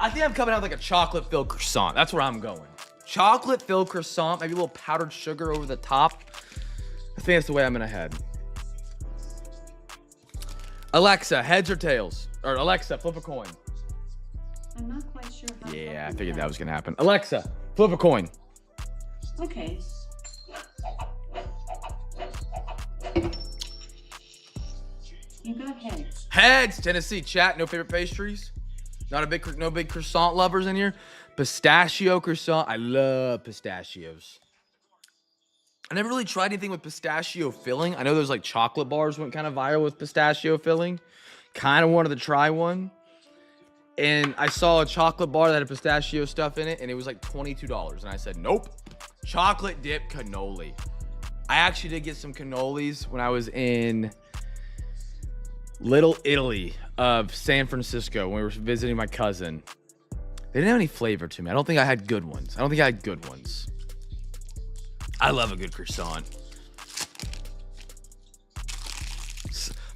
C: I think I'm coming out with like a chocolate-filled croissant. That's where I'm going. Chocolate-filled croissant, maybe a little powdered sugar over the top. I think that's the way I'm gonna head. Alexa, heads or tails? Or Alexa, flip a coin.
B: I'm not quite sure how.
C: Yeah, I figured that was gonna happen. Alexa, flip a coin.
B: Okay. You got heads.
C: Heads, Tennessee. Chat, no favorite pastries? No big croissant lovers in here? Pistachio croissant. I love pistachios. I never really tried anything with pistachio filling. I know those like chocolate bars went kind of viral with pistachio filling. Kind of wanted to try one. And I saw a chocolate bar that had pistachio stuff in it, and it was like $22. And I said, nope. Chocolate dip cannoli. I actually did get some cannolis when I was in Little Italy of San Francisco when we were visiting my cousin. They didn't have any flavor to me. I don't think I had good ones. I love a good croissant.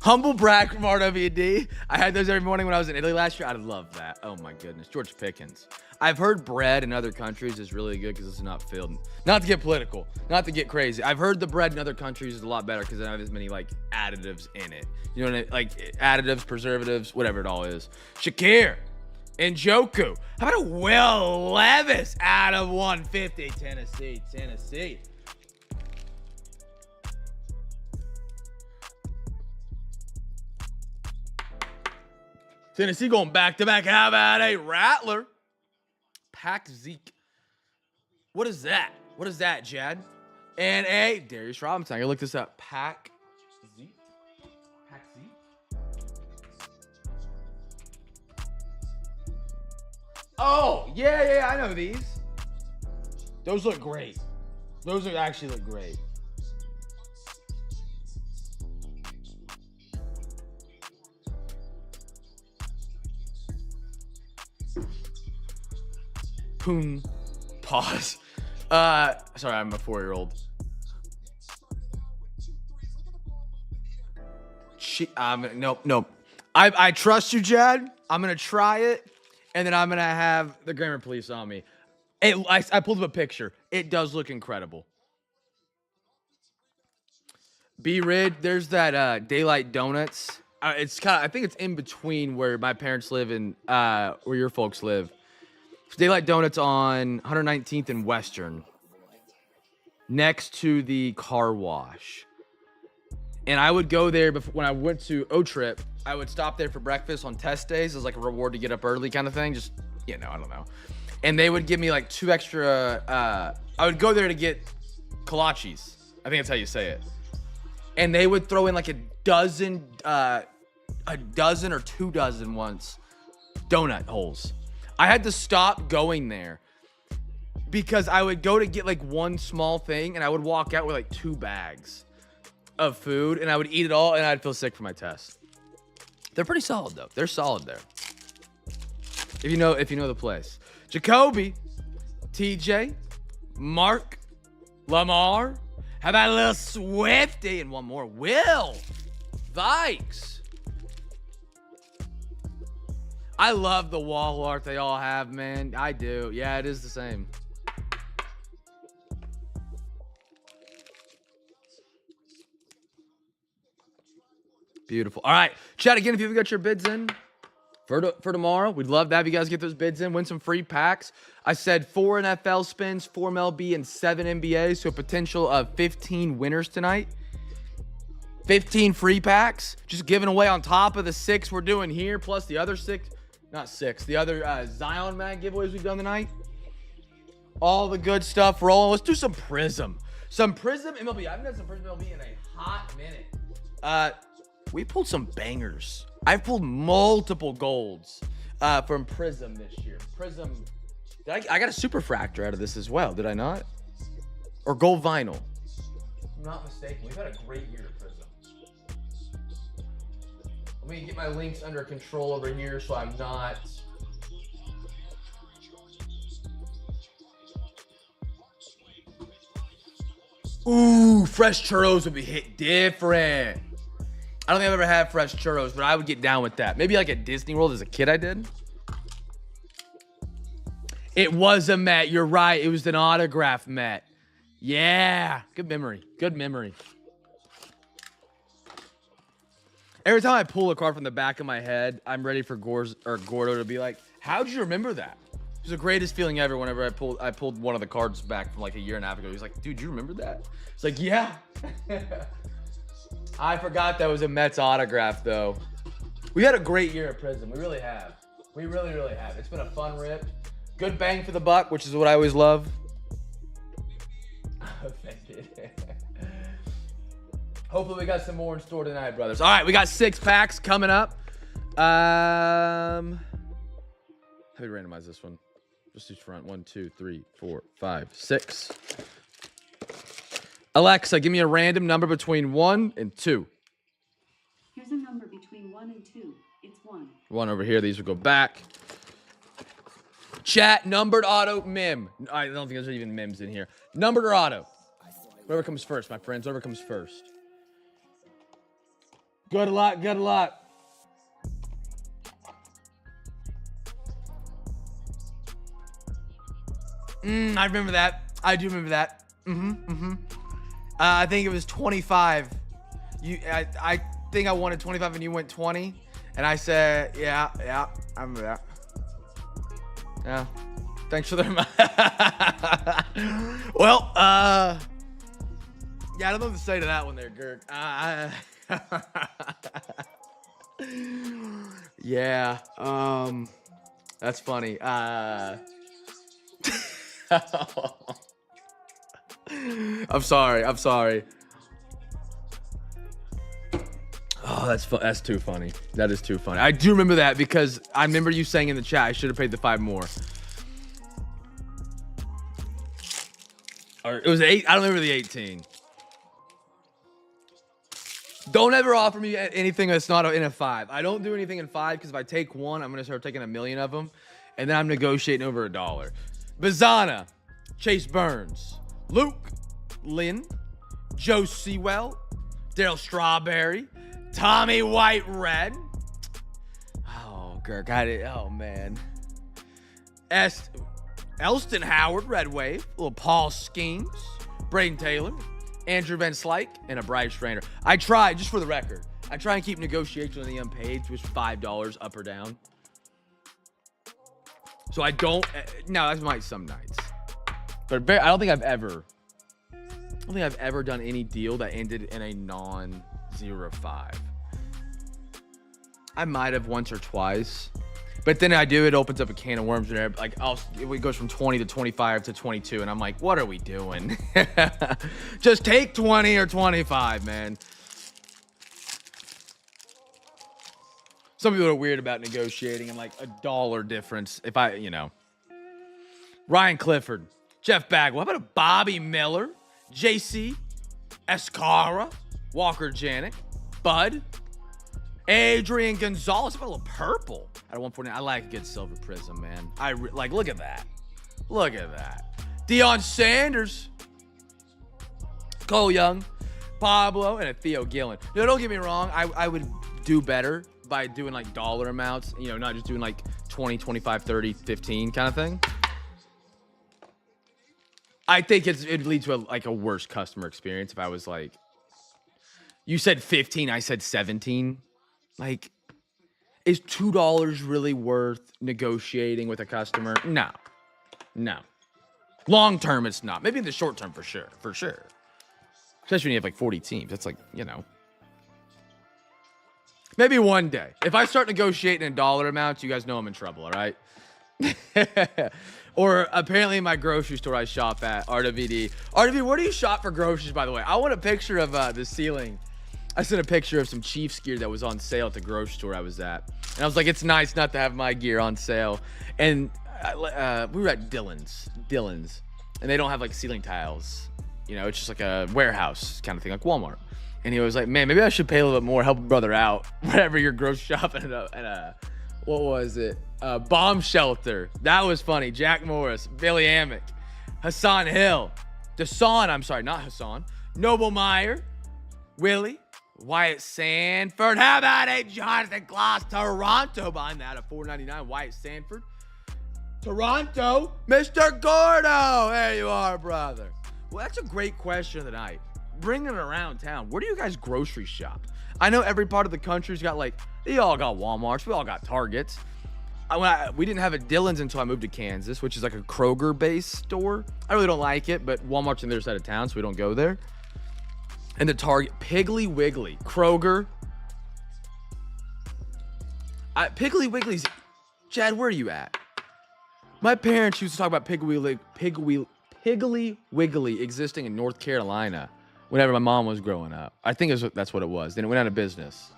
C: Humble brag from RWD. I had those every morning when I was in Italy last year. I love that. Oh my goodness. George Pickens. I've heard bread in other countries is really good because it's not filled. Not to get political, not to get crazy. I've heard the bread in other countries is a lot better because they don't have as many like additives in it. You know what I mean? Like additives, preservatives, whatever it all is. Shakir and Joku. How about a Will Levis out of 150? Tennessee. Tennessee going back to back. How about a Rattler? Pack Zeke. What is that? What is that, Jad? And a Darius Robinson. I gotta look this up. Pack Zeke. Oh, yeah, I know these. Those look great. Those actually look great. Poon. Pause. Sorry, I'm a 4-year-old. Nope. I trust you, Jad. I'm gonna try it, and then I'm gonna have the grammar police on me. I pulled up a picture. It does look incredible. B-Rid, there's that Daylight Donuts. It's kind of, I think it's in between where my parents live and where your folks live. It's Daylight Donuts on 119th and Western, next to the car wash. And I would go there before, when I went to O-Trip. I would stop there for breakfast on test days as like a reward to get up early kind of thing. Just, I don't know. And they would give me like 2 extra. I would go there to get kolaches. I think that's how you say it. And they would throw in like a dozen or 2 dozen once donut holes. I had to stop going there because I would go to get like one small thing and I would walk out with like 2 bags of food and I would eat it all and I'd feel sick for my test. They're pretty solid though. They're solid there. If you know the place. Jacoby, TJ, Mark, Lamar. How about a little Swifty and one more? Will Vikes. I love the wall art they all have, man. I do. Yeah, it is the same. Beautiful. All right. Chat again if you've got your bids in for tomorrow. We'd love to have you guys get those bids in. Win some free packs. I said 4 NFL spins, 4 MLB, and 7 NBA. So a potential of 15 winners tonight. 15 free packs. Just giving away on top of the 6 we're doing here, plus the other 6. Not 6. The other Zion Mag giveaways we've done tonight. All the good stuff rolling. Let's do some Prism. Some Prism MLB. I haven't done some Prism MLB in a hot minute. We pulled some bangers. I've pulled multiple golds from Prism this year. Prism. I got a super fractor out of this as well. Did I not? Or gold vinyl. If I'm not mistaken. We've had a great year at Prism. Let me get my links under control over here so I'm not Ooh, fresh churros would be hit different. I don't think I've ever had fresh churros, but I would get down with that. Maybe like at Disney World as a kid I did. It was a Met. You're right. It was an autograph Met. Yeah. Good memory. Good memory. Every time I pull a card from the back of my head, I'm ready for Gordo to be like, how'd you remember that? It was the greatest feeling ever whenever I pulled one of the cards back from like a year and a half ago. He's like, dude, you remember that? It's like, yeah. I forgot that was a Mets autograph, though. We had a great year at Prism. We really have. We really, really have. It's been a fun rip. Good bang for the buck, which is what I always love. Offended. Hopefully we got some more in store tonight, brothers. All right, we got 6 packs coming up. How do we randomize this one? Just each front. 1, 2, 3, 4, 5, 6. Alexa, give me a random number between 1 and 2.
B: Here's a number between 1 and 2. It's 1.
C: 1 over here. These will go back. Chat, numbered auto, mim. I don't think there's even mims in here. Numbered or auto? Whoever comes first, my friends. Whoever comes first. Good luck. Good luck. I remember that. I do remember that. I think it was 25. I think I wanted 25 and you went 20. And I said, yeah, I remember that. Yeah. Thanks for the Well, yeah, I don't know what to say to that one there, Gurk. Yeah. That's funny. I'm sorry. Oh, that's too funny. That is too funny. I do remember that because I remember you saying in the chat I should have paid the 5 more. Or it was 8. I don't remember the 18. Don't ever offer me anything that's not in a 5. I don't do anything in 5 because if I take one, I'm gonna start taking a million of them, and then I'm negotiating over $1. Bazana, Chase Burns, Luke, Lynn, Joe Sewell, Daryl Strawberry, Tommy White Red. Oh, Kirk, oh man. Elston Howard, Red Wave, little Paul Skeens, Braden Taylor, Andrew Van Slyke, and a Bryce Strainer. I try, just for the record, I try and keep negotiation on the unpaid, which is $5 up or down. So I don't, no, that's might some nights. But I don't think I've ever done any deal that ended in a non-0-5. I might have once or twice. But then I do, it opens up a can of worms there. Like, it goes from 20 to 25 to 22, and I'm like, what are we doing? Just take 20 or 25, man. Some people are weird about negotiating and like $1 difference. If Ryan Clifford, Jeff Bagwell, how about a Bobby Miller, JC, Escara, Walker Janik, Bud, Adrian Gonzalez, how about a little purple out of 149. I like a good silver prism, man. Look at that. Look at that. Deion Sanders, Cole Young, Pablo, and a Theo Gillen. No, don't get me wrong. I would do better by doing like dollar amounts, not just doing like 20, 25, 30, 15 kind of thing. I think it'd lead to a worse customer experience if I was like, you said 15, I said 17. Like, is $2 really worth negotiating with a customer? No. Long term, it's not. Maybe in the short term, for sure. Especially when you have like 40 teams. That's like, maybe one day. If I start negotiating in dollar amounts, you guys know I'm in trouble, all right? Or apparently my grocery store I shop at, RWD. RWD, where do you shop for groceries, by the way? I want a picture of the ceiling. I sent a picture of some Chiefs gear that was on sale at the grocery store I was at. And I was like, it's nice not to have my gear on sale. And we were at Dillon's. And they don't have like ceiling tiles. It's just like a warehouse kind of thing, like Walmart. And he was like, man, maybe I should pay a little bit more, help a brother out whenever you're grocery shopping at what was it? Bomb Shelter. That was funny. Jack Morris, Billy Amick, Hassan Hill, Deshaun, I'm sorry, not Hassan. Noble Meyer, Willie, Wyatt Sanford. How about a Jonathan Kloss? Toronto behind that at $4.99. Wyatt Sanford. Toronto, Mr. Gordo. There you are, brother. Well, that's a great question of the night. Bringing it around town. Where do you guys grocery shop? I know every part of the country's got like, they all got Walmarts. We all got Targets. We didn't have a Dillon's until I moved to Kansas, which is like a Kroger-based store. I really don't like it, but Walmart's on the other side of town, so we don't go there. And the Target, Piggly Wiggly, Kroger. Piggly Wiggly's, Chad, where are you at? My parents used to talk about Piggly Wiggly existing in North Carolina whenever my mom was growing up. I think that's what it was. Then it went out of business.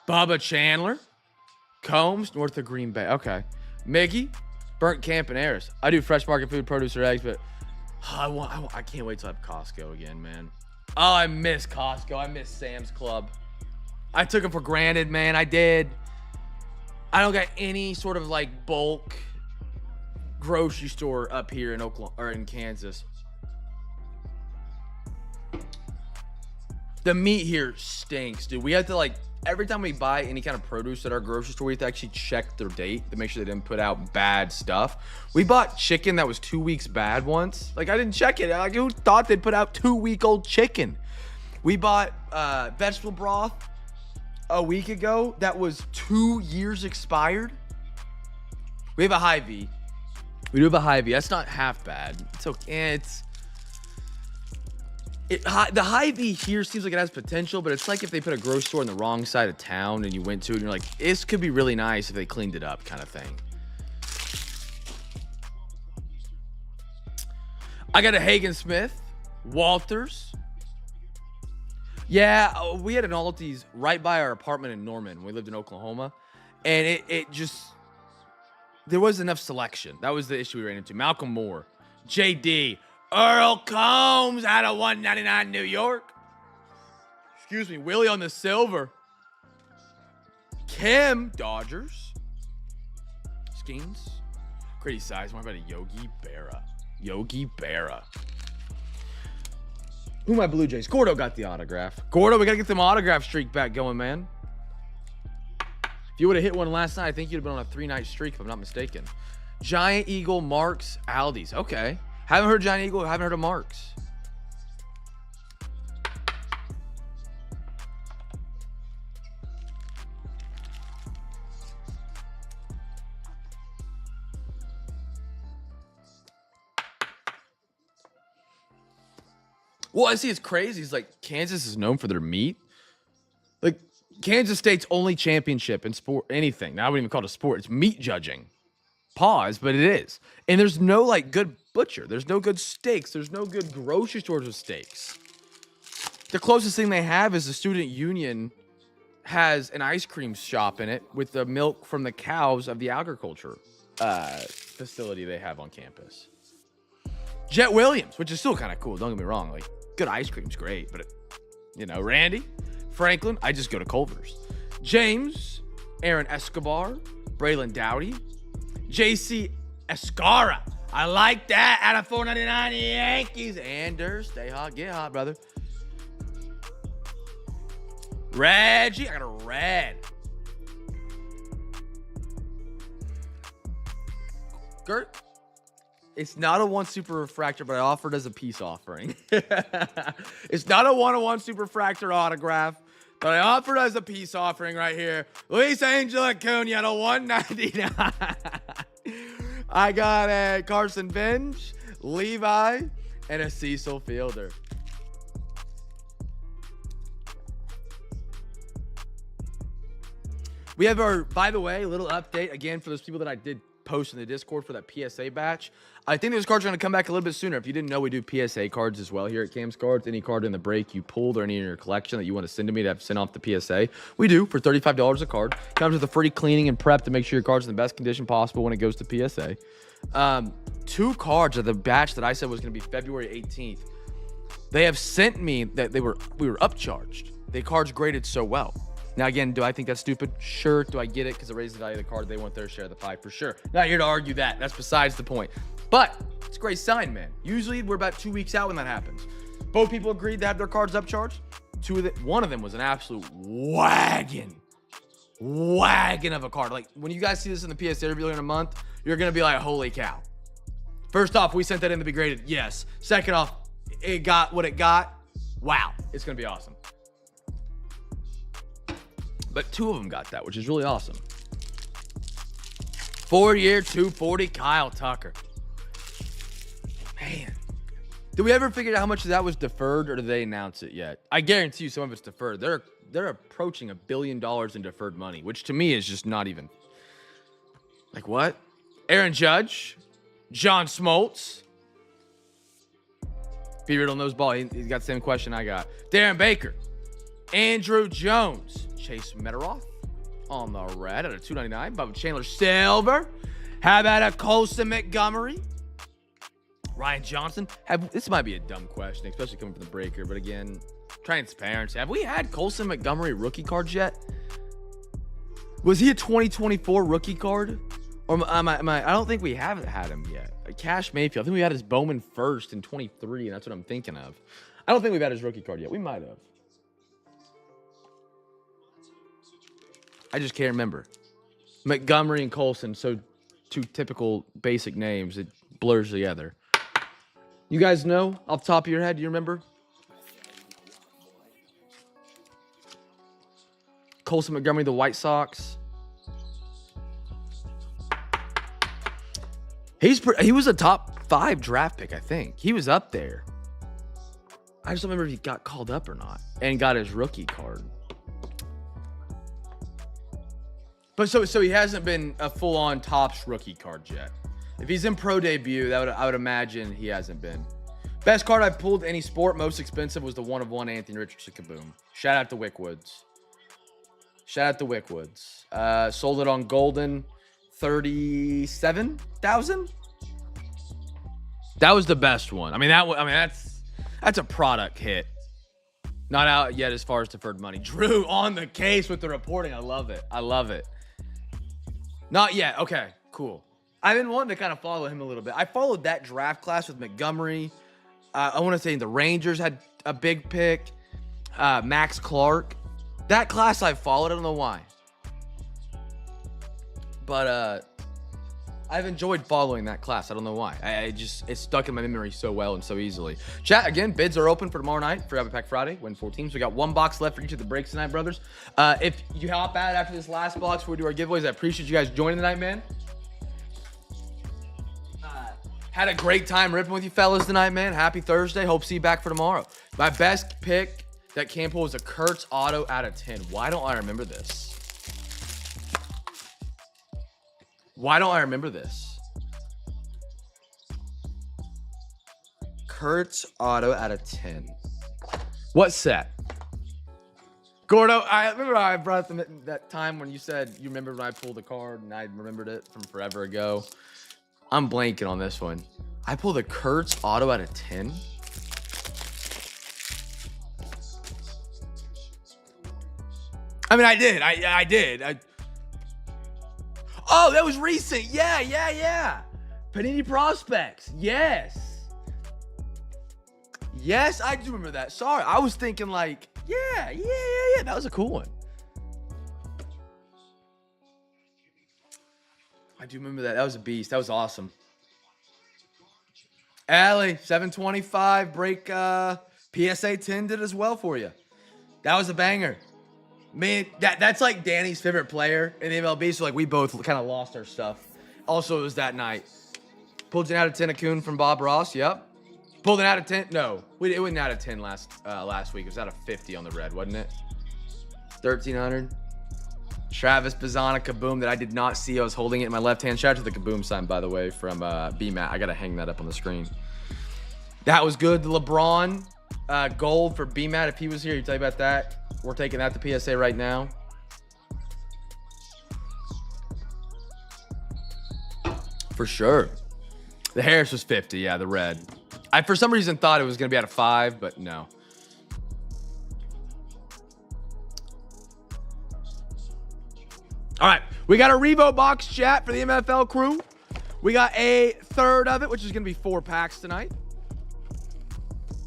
C: Bubba Chandler, Combs, north of Green Bay. Okay. Miggy, Burnt Camp and Ayers. I do fresh market food, produce, or eggs, but I can't wait till I have Costco again, man. Oh, I miss Costco. I miss Sam's Club. I took them for granted, man. I did. I don't got any sort of like bulk grocery store up here in Oklahoma or in Kansas. The meat here stinks, dude. We have to like, every time we buy any kind of produce at our grocery store, we have to actually check their date to make sure they didn't put out bad stuff. We bought chicken that was 2 weeks bad once. Like, I didn't check it. Like, who thought they'd put out 2-week-old chicken? We bought vegetable broth a week ago that was 2 years expired. We have a Hy-Vee. We do have a Hy-Vee. That's not half bad. It's okay. The Hy-Vee here seems like it has potential, but it's like if they put a grocery store on the wrong side of town and you went to it and you're like, this could be really nice if they cleaned it up, kind of thing. I got a Hagen Smith, Walters. Yeah, we had an Aldi's right by our apartment in Norman when we lived in Oklahoma, and it just, there was enough selection. That was the issue we ran into. Malcolm Moore, JD, Earl Combs out of 199 New York. Excuse me, Willie on the silver. Kim, Dodgers. Skeens. Crazy size. What about a Yogi Berra? Yogi Berra. Who are my Blue Jays? Gordo got the autograph. Gordo, we got to get them autograph streak back going, man. If you would have hit one last night, I think you'd have been on a 3-night streak, if I'm not mistaken. Giant Eagle, Marks, Aldi's. Okay. Haven't heard Giant Eagle, haven't heard of Marks. Well, I see it's crazy. It's like Kansas is known for their meat. Like Kansas State's only championship in sport, anything. Now I wouldn't even call it a sport. It's meat judging. Pause, but it is. And there's no like good butcher. There's no good steaks. There's no good grocery stores with steaks. The closest thing they have is the student union has an ice cream shop in it with the milk from the cows of the agriculture facility they have on campus. Jet Williams, which is still kind of cool. Don't get me wrong. Like good ice cream's great, but Randy, Franklin, I just go to Culver's. James, Aaron Escobar, Braylon Dowdy, JC Escara. I like that. Out of 499 Yankees. Anders, stay hot, get hot, brother. Reggie, I got a red. Gert, it's not a 1 super refractor, but I offered as a peace offering. It's not a 1-on-1 super refractor autograph, but I offered as a peace offering right here. Luis Angel Acuna at a 199. I got a Carson Bench, Levi, and a Cecil Fielder. We have our, by the way, little update again for those people that I did post in the Discord for that PSA batch. I think those cards are going to come back a little bit sooner. If you didn't know, we do PSA cards as well here at Cam's Cards. Any card in the break you pulled or any in your collection that you want to send to me to have sent off the PSA, we do for $35 a card. Comes with a free cleaning and prep to make sure your card's in the best condition possible when it goes to PSA. 2 cards of the batch that I said was going to be February 18th. They have sent me that we were upcharged. The cards graded so well. Now, again, do I think that's stupid? Sure. Do I get it? Because it raises the value of the card. They want their share of the pie for sure. Not here to argue that. That's besides the point. But it's a great sign, man. Usually we're about 2 weeks out when that happens. Both people agreed to have their cards upcharged. One of them was an absolute wagon of a card. Like, when you guys see this in the PSA review in a month, you're going to be like, holy cow. First off, we sent that in to be graded. Yes. Second off, it got what it got. Wow. It's going to be awesome. But 2 of them got that, which is really awesome. 4-year, 240, Kyle Tucker. Man. Did we ever figure out how much of that was deferred, or did they announce it yet? I guarantee you some of it's deferred. They're approaching $1 billion in deferred money, which to me is just not even. Like, what? Aaron Judge, John Smoltz. P-Riddle knows ball. He's got the same question I got. Darren Baker, Andrew Jones, Chase Metaroth on the red at a $2.99. Bubba Chandler Silver. How about a Colson Montgomery? Ryan Johnson. This might be a dumb question, especially coming from the breaker, but again, transparency. Have we had Colson Montgomery rookie cards yet? Was he a 2024 rookie card? Or I don't think we haven't had him yet. Cash Mayfield. I think we had his Bowman first in 23, and that's what I'm thinking of. I don't think we've had his rookie card yet. We might have. I just can't remember. Montgomery and Colson, so 2 typical basic names. It blurs together. You guys know off the top of your head? Do you remember? Colson Montgomery, the White Sox. He was a top 5 draft pick, I think. He was up there. I just don't remember if he got called up or not and got his rookie card. But so he hasn't been a full-on Topps rookie card yet. If he's in pro debut, I would imagine he hasn't been. Best card I've pulled any sport, most expensive, was the 1/1 Anthony Richardson Kaboom. Shout out to Wickwoods. Sold it on Golden, $37,000. That was the best one. That's a product hit. Not out yet as far as deferred money. Drew on the case with the reporting. I love it. Not yet. Okay, cool. I've been wanting to kind of follow him a little bit. I followed that draft class with Montgomery. I want to say the Rangers had a big pick. Max Clark. That class I followed. I don't know why. But I've enjoyed following that class. I don't know why. It's stuck in my memory so well and so easily. Chat, again, bids are open for tomorrow night for Rapid Pack Friday. Win 4 teams. We got 1 box left for each of the breaks tonight, brothers. If you hop out after this last box before we do our giveaways, I appreciate you guys joining tonight, man. Had a great time ripping with you fellas tonight, man. Happy Thursday. Hope to see you back for tomorrow. My best pick that came pull was a Kurtz auto out of 10. Why don't I remember this? Kurtz auto out of 10. What set? Gordo, I remember I brought them that time when you said you remember when I pulled the card and I remembered it from forever ago. I'm blanking on this one. I pulled a Kurtz auto out of 10. I did. I did. Oh, that was recent. Yeah. Panini Prospects. Yes, I do remember that. Sorry, I was thinking like, yeah. That was a cool one. I do remember that. That was a beast. That was awesome. Allie, 725 break PSA 10 did as well for you. That was a banger. Man, that's like Danny's favorite player in the MLB, so like we both kind of lost our stuff. Also, it was that night. Pulled an out of 10 Acun from Bob Ross, yep. Pulled an out of 10, no. It went out of 10 last week. It was out of 50 on the red, wasn't it? 1,300. Travis Bazzana Kaboom that I did not see. I was holding it in my left hand. Shout out to the Kaboom sign, by the way, from BMAT. I got to hang that up on the screen. That was good. The LeBron gold for BMAT. If he was here, he'd tell you about that. We're taking that to PSA right now. For sure. The Harris was 50. Yeah, the red. I, for some reason, thought it was going to be out of 5, but no. All right, we got a Revo box chat for the MFL crew. We got a third of it, which is going to be 4 packs tonight.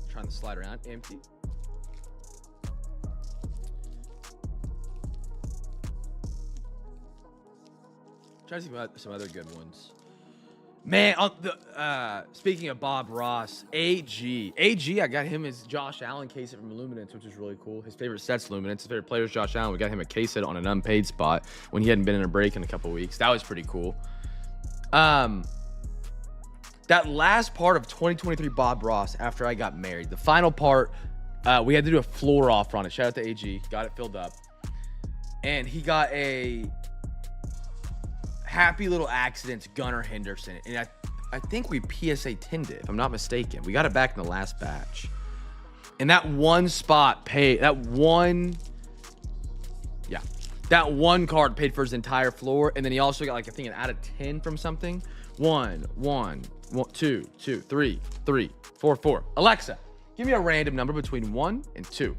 C: Trying to slide around. Empty. Trying to see some other good ones. Man, speaking of Bob Ross, AG, I got him his Josh Allen case from Luminance, which is really cool. His favorite set's Luminance. His favorite player is Josh Allen. We got him a case set on an unpaid spot when he hadn't been in a break in a couple weeks. That was pretty cool. That last part of 2023 Bob Ross after I got married, the final part, we had to do a floor offer on it. Shout out to AG, got it filled up, and he got a Happy Little Accidents Gunnar Henderson, and I think we PSA 10'd it, if I'm not mistaken. We got it back in the last batch, and that one spot paid, that one card paid for his entire floor, and then he also got, like, I think an out of 10 from something. 1, 2, 3, 4. Alexa, give me a random number between 1 and 2.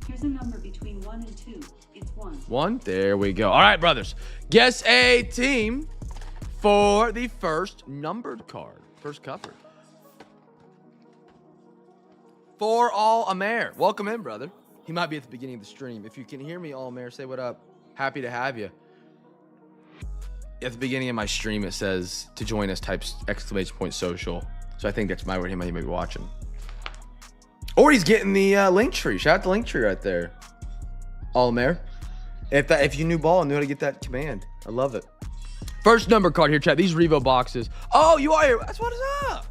B: Here's a number between 1 and 2. It's 1.
C: 1. There we go. All right, brothers. Guess a team for the first numbered card. First cover. For All Amer. Welcome in, brother. He might be at the beginning of the stream. If you can hear me, All Amer, say what up. Happy to have you. At the beginning of my stream, it says to join us, type !social. So I think that's my word. He might be watching. Or he's getting the link tree. Shout out the link tree right there. All Amer. If you knew ball and knew how to get that command, I love it. First number card here, chat. These Revo boxes. Oh, you are here. That's what is up.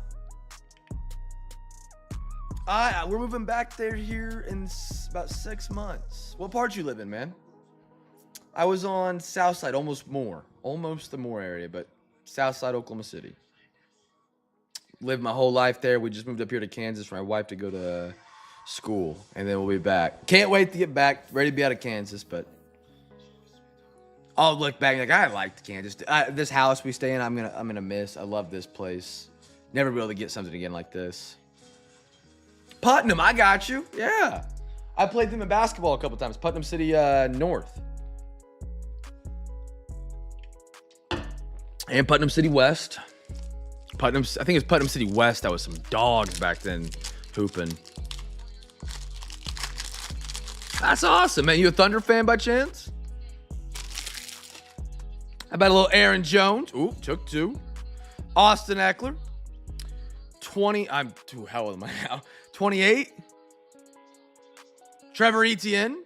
C: We're moving back there here in about 6 months. What part you live in, man? I was on Southside, almost the Moore area, but Southside, Oklahoma City. Lived my whole life there. We just moved up here to Kansas for my wife to go to school, and then we'll be back. Can't wait to get back. Ready to be out of Kansas, but I'll look back and I liked Kansas. This house we stay in, I'm gonna miss. I love this place. Never be able to get something again like this. Putnam, I got you. Yeah, I played them in basketball a couple times. Putnam City North and Putnam City West. I think it's Putnam City West. That was some dogs back then hooping. That's awesome, man. You a Thunder fan by chance? How about a little Aaron Jones? Ooh, took 2. Austin Eckler. 20. I'm too hell am I now? 28. Trevor Etienne.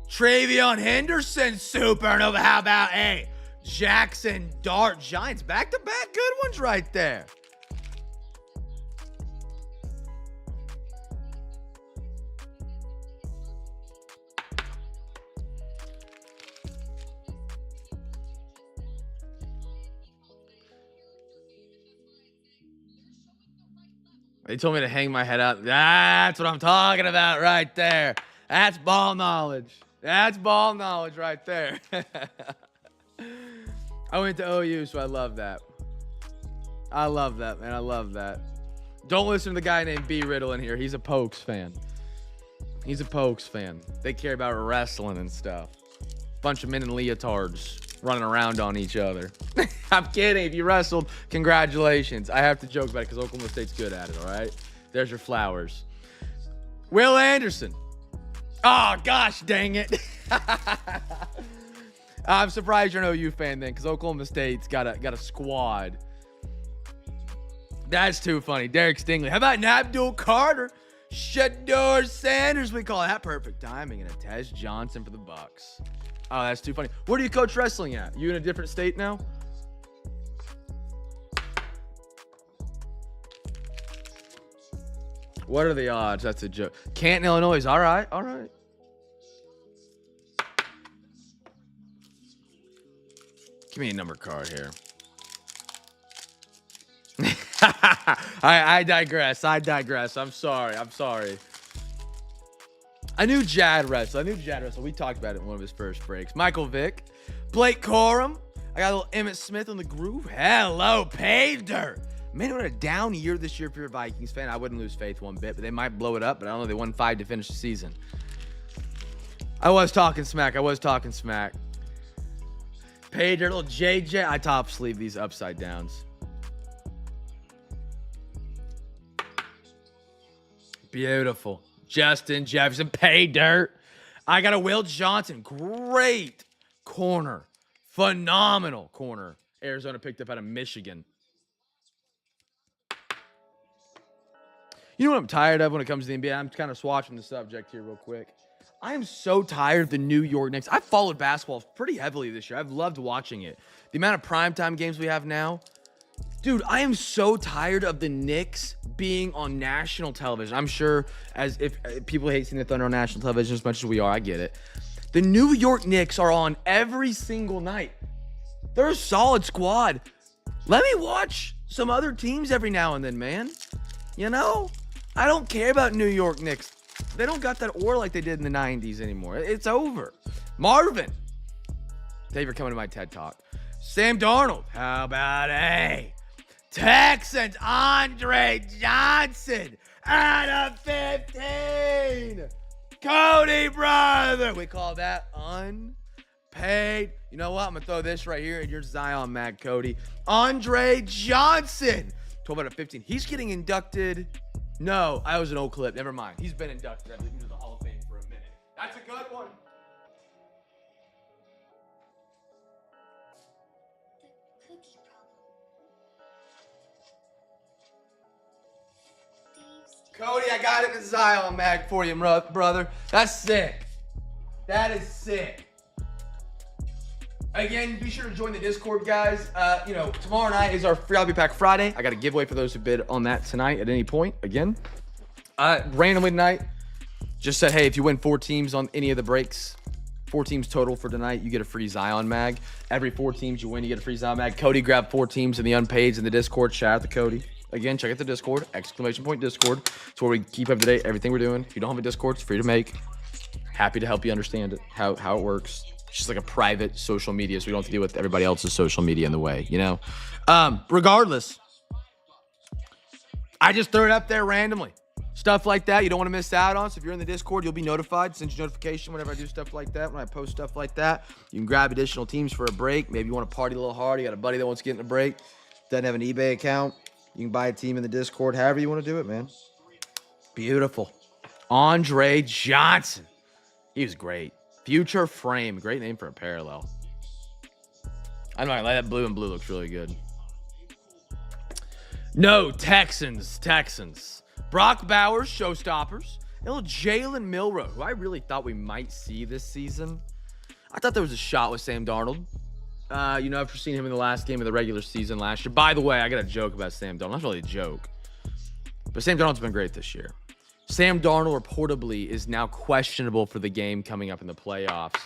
C: Travion Henderson. Supernova. How about Jackson Dart? Giants back-to-back good ones right there. They told me to hang my head out. That's what I'm talking about right there. That's ball knowledge. That's ball knowledge right there. I went to OU, so I love that. I love that, man. I love that. Don't listen to the guy named B. Riddle in here. He's a Pokes fan. He's a Pokes fan. They care about wrestling and stuff. Bunch of men in leotards running around on each other. I'm kidding. If you wrestled, congratulations. I have to joke about it because Oklahoma State's good at it, all right? There's your flowers. Will Anderson. Oh, gosh dang it. I'm surprised you're an OU fan then, because Oklahoma State's got a squad. That's too funny. Derek Stingley. How about an Abdul Carter? Shador Sanders, we call that perfect timing. And a Tez Johnson for the Bucks. Oh, that's too funny. Where do you coach wrestling at? You in a different state now? What are the odds? That's a joke. Canton, Illinois. All right. All right. Give me a number card here. I digress. I'm sorry. I knew Jad wrestled. We talked about it in one of his first breaks. Michael Vick. Blake Corum. I got a little Emmitt Smith on the groove. Hello, Paver. Man, what a down year this year if you're a Vikings fan. I wouldn't lose faith one bit, but they might blow it up. But I don't know. They won 5 to finish the season. I was talking smack. Pay dirt, little JJ. I top sleeve these upside downs. Beautiful. Justin Jefferson, pay dirt. I got a Will Johnson. Great corner. Phenomenal corner. Arizona picked up out of Michigan. You know what I'm tired of when it comes to the NBA? I'm kind of swatching the subject here real quick. I am so tired of the New York Knicks. I've followed basketball pretty heavily this year. I've loved watching it. The amount of primetime games we have now. Dude, I am so tired of the Knicks being on national television. I'm sure as if people hate seeing the Thunder on national television as much as we are. I get it. The New York Knicks are on every single night. They're a solid squad. Let me watch some other teams every now and then, man. You know? I don't care about New York Knicks. They don't got that aura like they did in the 90s anymore. It's over. Marvin. Thank you for coming to my TED Talk. Sam Darnold. How about a Texans Andre Johnson out of 15. Cody brother. We call that unpaid. You know what? I'm going to throw this right here in your Zion mag, Cody. Andre Johnson. 12 out of 15. He's getting inducted. No, I was an old clip. Never mind. He's been inducted, I believe, into the Hall of Fame for a minute. That's a good one.
D: The cookie problem.
C: Cody, I got it in the Zion mag for you, brother. That's sick. That is sick. Again, be sure to join the Discord, guys. Tomorrow night is our Free Hobby Pack Friday. I got a giveaway for those who bid on that tonight at any point. Again, randomly tonight, just said, hey, if you win 4 teams on any of the breaks, 4 teams total for tonight, you get a free Zion mag. Every 4 teams you win, you get a free Zion mag. Cody grabbed 4 teams in the unpaids in the Discord. Shout out to Cody. Again, check out the Discord, ! Discord. It's where we keep up to date everything we're doing. If you don't have a Discord, it's free to make. Happy to help you understand it, how it works. It's just like a private social media, so we don't have to deal with everybody else's social media in the way, you know? Regardless, I just threw it up there randomly. Stuff like that you don't want to miss out on. So if you're in the Discord, you'll be notified. Send you notification whenever I do stuff like that. When I post stuff like that, you can grab additional teams for a break. Maybe you want to party a little hard. You got a buddy that wants to get in a break, doesn't have an eBay account. You can buy a team in the Discord. However you want to do it, man. Beautiful. Andre Johnson. He was great. Future Frame. Great name for a parallel. I don't know. That blue and blue looks really good. No, Texans. Brock Bowers, showstoppers. And little Jalen Milroe, who I really thought we might see this season. I thought there was a shot with Sam Darnold. After seeing him in the last game of the regular season last year. By the way, I got a joke about Sam Darnold. Not really a joke. But Sam Darnold's been great this year. Sam Darnold reportedly is now questionable for the game coming up in the playoffs.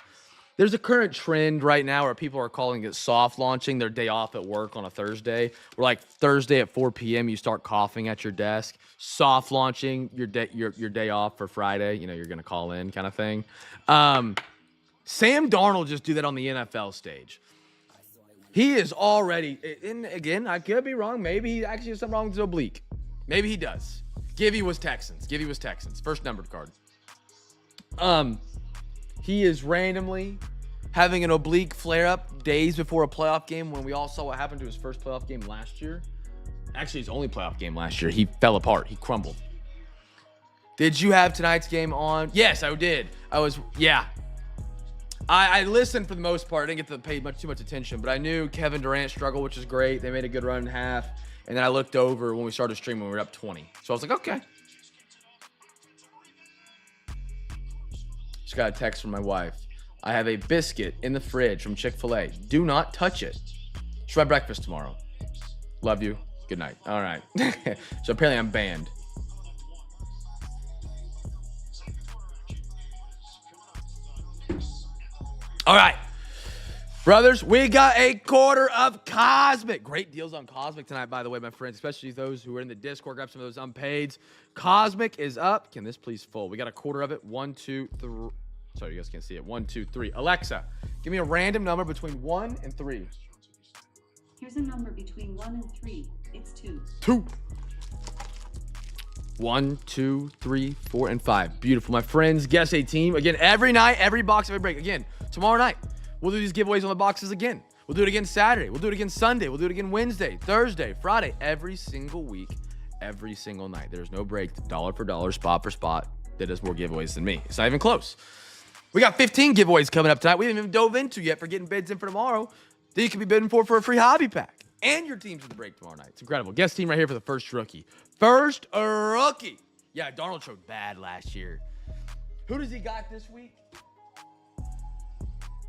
C: There's a current trend right now where people are calling it soft launching their day off at work on a Thursday. Where like Thursday at 4 p.m. you start coughing at your desk. Soft launching your day off for Friday. You know, you're going to call in kind of thing. Sam Darnold just do that on the NFL stage. He is already, and again, I could be wrong. Maybe he actually has something wrong with his oblique. Maybe he does. Givey was Texans. First numbered card. He is randomly having an oblique flare-up days before a playoff game when we all saw what happened to his first playoff game last year. Actually, his only playoff game last year. He fell apart. He crumbled. Did you have tonight's game on? Yes, I did. I listened for the most part. I didn't get to pay too much attention, but I knew Kevin Durant struggled, which is great. They made a good run in half. And then I looked over when we started streaming, we were up 20. So I was like, okay. Just got a text from my wife. I have a biscuit in the fridge from Chick-fil-A. Do not touch it. It's my breakfast tomorrow. Love you. Good night. All right. So apparently I'm banned. All right. Brothers, we got a quarter of Cosmic. Great deals on Cosmic tonight, by the way, my friends, especially those who are in the Discord. Grab some of those unpaids. Cosmic is up. Can this please fold? We got a quarter of it. 1, 2, 3. Sorry, you guys can't see it. 1, 2, 3. Alexa, give me a random number between 1 and 3.
B: Here's a number between 1 and 3. It's 2.
C: 2. 1, 2, 3, 4, and 5. Beautiful, my friends. Guess a team. Again, every night, every box, every break. Again, tomorrow night, we'll do these giveaways on the boxes again. We'll do it again Saturday. We'll do it again Sunday. We'll do it again Wednesday, Thursday, Friday, every single week, every single night. There's no break, dollar for dollar, spot for spot. That does more giveaways than me. It's not even close. We got 15 giveaways coming up tonight. We haven't even dove into yet for getting bids in for tomorrow that you could be bidding for a free hobby pack. And your team's in the break tomorrow night. It's incredible. Guest team right here for the first rookie. First rookie. Yeah, Darnold showed bad last year. Who does he got this week?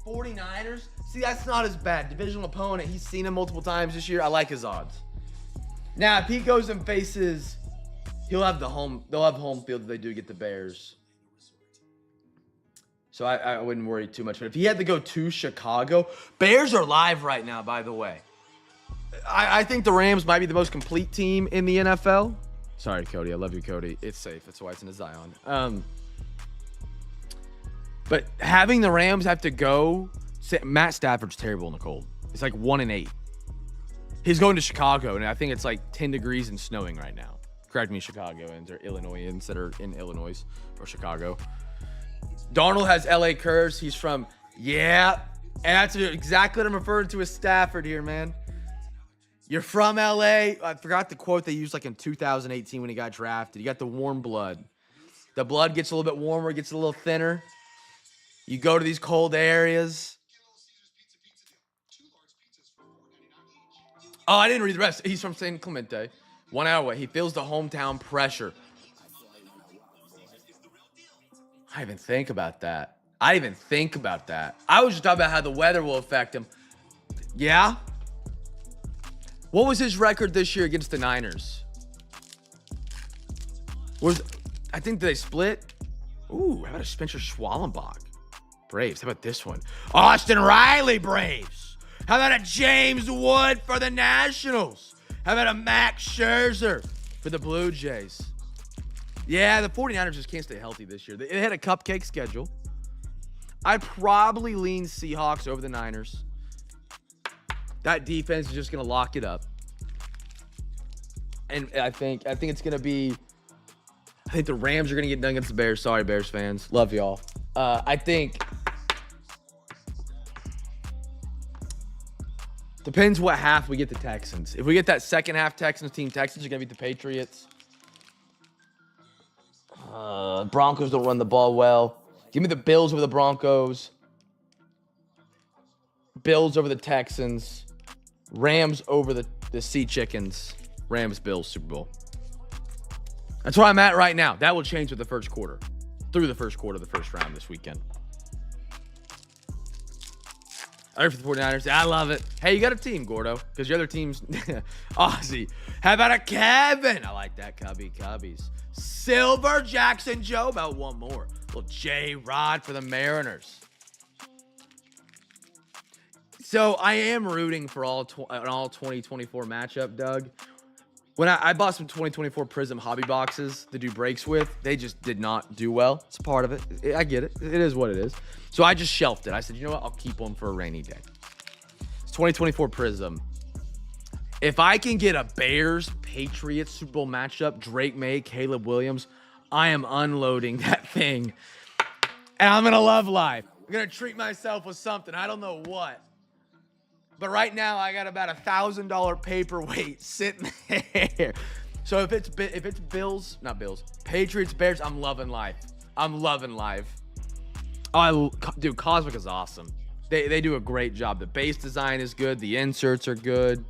C: 49ers? See, that's not as bad. Divisional opponent. He's seen him multiple times this year. I like his odds. Now, if he goes and faces, they'll have home field if they do get the Bears. So I wouldn't worry too much. But if he had to go to Chicago, Bears are live right now, by the way. I think the Rams might be the most complete team in the NFL. Sorry, Cody. I love you, Cody. It's safe. That's why it's in a Zion. But having the Rams have to go, Matt Stafford's terrible in the cold. It's like 1-8. He's going to Chicago, and I think it's like 10 degrees and snowing right now. Correct me, Chicagoans or Illinoisans that are in Illinois or Chicago. Darnold has LA curves. He's from, and that's exactly what I'm referring to as Stafford here, man. You're from LA. I forgot the quote they used like in 2018 when he got drafted. You got the warm blood. The blood gets a little bit warmer, gets a little thinner. You go to these cold areas. Oh, I didn't read the rest. He's from San Clemente. 1 hour away. He feels the hometown pressure. I didn't even think about that. I was just talking about how the weather will affect him. Yeah? What was his record this year against the Niners? I think they split. Ooh, how about a Spencer Schwallenbach? Braves. How about this one? Austin Riley Braves. How about a James Wood for the Nationals? How about a Max Scherzer for the Blue Jays? Yeah, the 49ers just can't stay healthy this year. They had a cupcake schedule. I'd probably lean Seahawks over the Niners. That defense is just going to lock it up. And I think it's going to be... I think the Rams are going to get done against the Bears. Sorry, Bears fans. Love y'all. I think... Depends what half we get the Texans. If we get that second half Texans team, Texans are going to beat the Patriots. Broncos don't run the ball well. Give me the Bills over the Broncos. Bills over the Texans. Rams over the Sea Chickens. Rams, Bills, Super Bowl. That's where I'm at right now. That will change with the first quarter. Through the first quarter of the first round this weekend. All right, for the 49ers. I love it. Hey, you got a team, Gordo. Because your other team's Aussie. How about a Kevin? I like that. Cubbies. Silver Jackson Joe. About one more. Little J-Rod for the Mariners. So I am rooting for an all 2024 matchup, Doug. When I bought some 2024 Prism hobby boxes to do breaks with, they just did not do well. It's a part of it. I get it. It is what it is. So I just shelved it. I said, you know what? I'll keep one for a rainy day. It's 2024 Prism. If I can get a Bears-Patriots Super Bowl matchup, Drake May, Caleb Williams, I am unloading that thing. And I'm going to love life. I'm going to treat myself with something. I don't know what. But right now, I got about $1,000 paperweight sitting there. So if it's Patriots, Bears, I'm loving life. Dude, Cosmic is awesome. They do a great job. The base design is good. The inserts are good.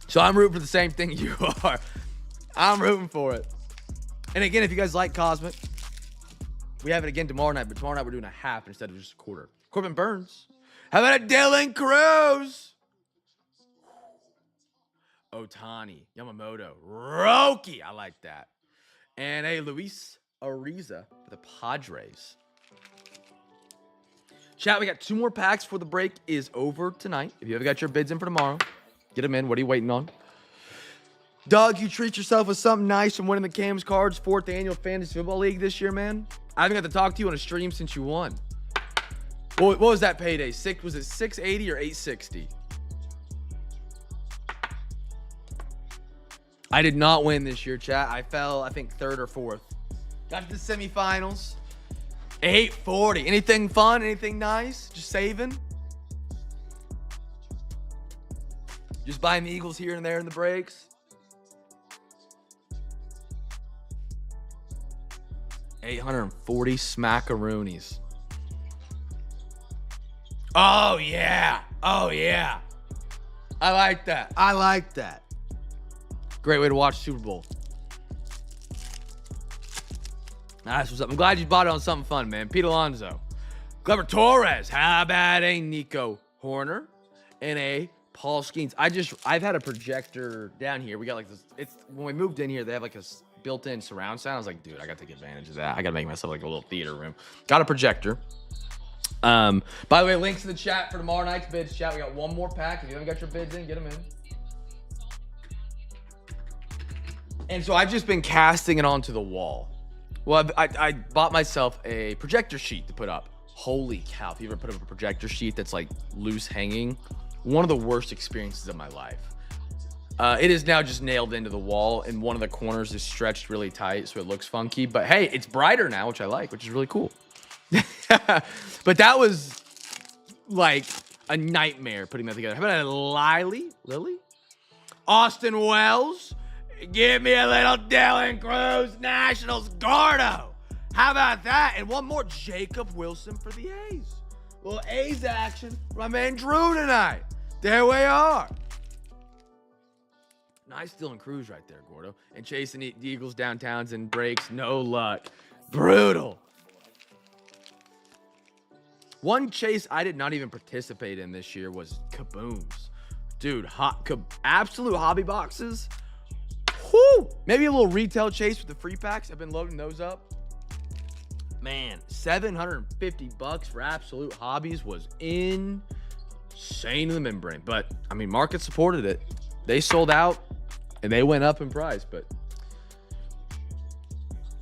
C: So I'm rooting for the same thing you are. I'm rooting for it. And again, if you guys like Cosmic, we have it again tomorrow night. But tomorrow night, we're doing a half instead of just a quarter. Corbin Burns. How about a Dylan Cruz? Otani, Yamamoto, Roki. I like that. And a Luis Ariza for the Padres. Chat, we got 2 more packs before the break is over tonight. If you haven't got your bids in for tomorrow, get them in. What are you waiting on? Doug, you treat yourself with something nice from winning the Cam's Cards 4th Annual Fantasy Football League this year, man. I haven't got to talk to you on a stream since you won. What was that payday? Was it 680 or 860? I did not win this year, chat. I fell, I think, 3rd or 4th. Got to the semifinals. 840. Anything fun? Anything nice? Just saving? Just buying the Eagles here and there in the breaks. $840 smackaroonies. Oh, yeah. Oh, yeah. I like that. I like that. Great way to watch Super Bowl. That's what's up. I'm glad you bought it on something fun, man. Pete Alonso. Clever Torres. How about a Nico Horner and a Paul Skeens? I've had a projector down here. We got like this. When we moved in here, they have like a built-in surround sound. I was like, dude, I got to take advantage of that. I got to make myself like a little theater room. Got a projector. By the way, links in the chat for tomorrow night's bids chat. We got one more pack. If you haven't got your bids in, get them in. And so I've just been casting it onto the wall. Well, I bought myself a projector sheet to put up. Holy cow. If you ever put up a projector sheet that's like loose hanging, one of the worst experiences of my life. It is now just nailed into the wall, and one of the corners is stretched really tight, so it looks funky. But hey, it's brighter now, which I like, which is really cool. But that was like a nightmare putting that together. How about Lily? Austin Wells? Give me a little Dylan Cruz, Nationals, Gordo. How about that? And one more, Jacob Wilson for the A's. Little A's action for my man Drew tonight. There we are. Nice Dylan Cruz right there, Gordo. And chasing the Eagles downtowns and breaks, no luck. Brutal. One chase I did not even participate in this year was Kabooms. Dude, absolute hobby boxes. Whoo! Maybe a little retail chase with the free packs. I've been loading those up. Man, $750 for absolute hobbies was insane in the membrane. But, I mean, market supported it. They sold out, and they went up in price. But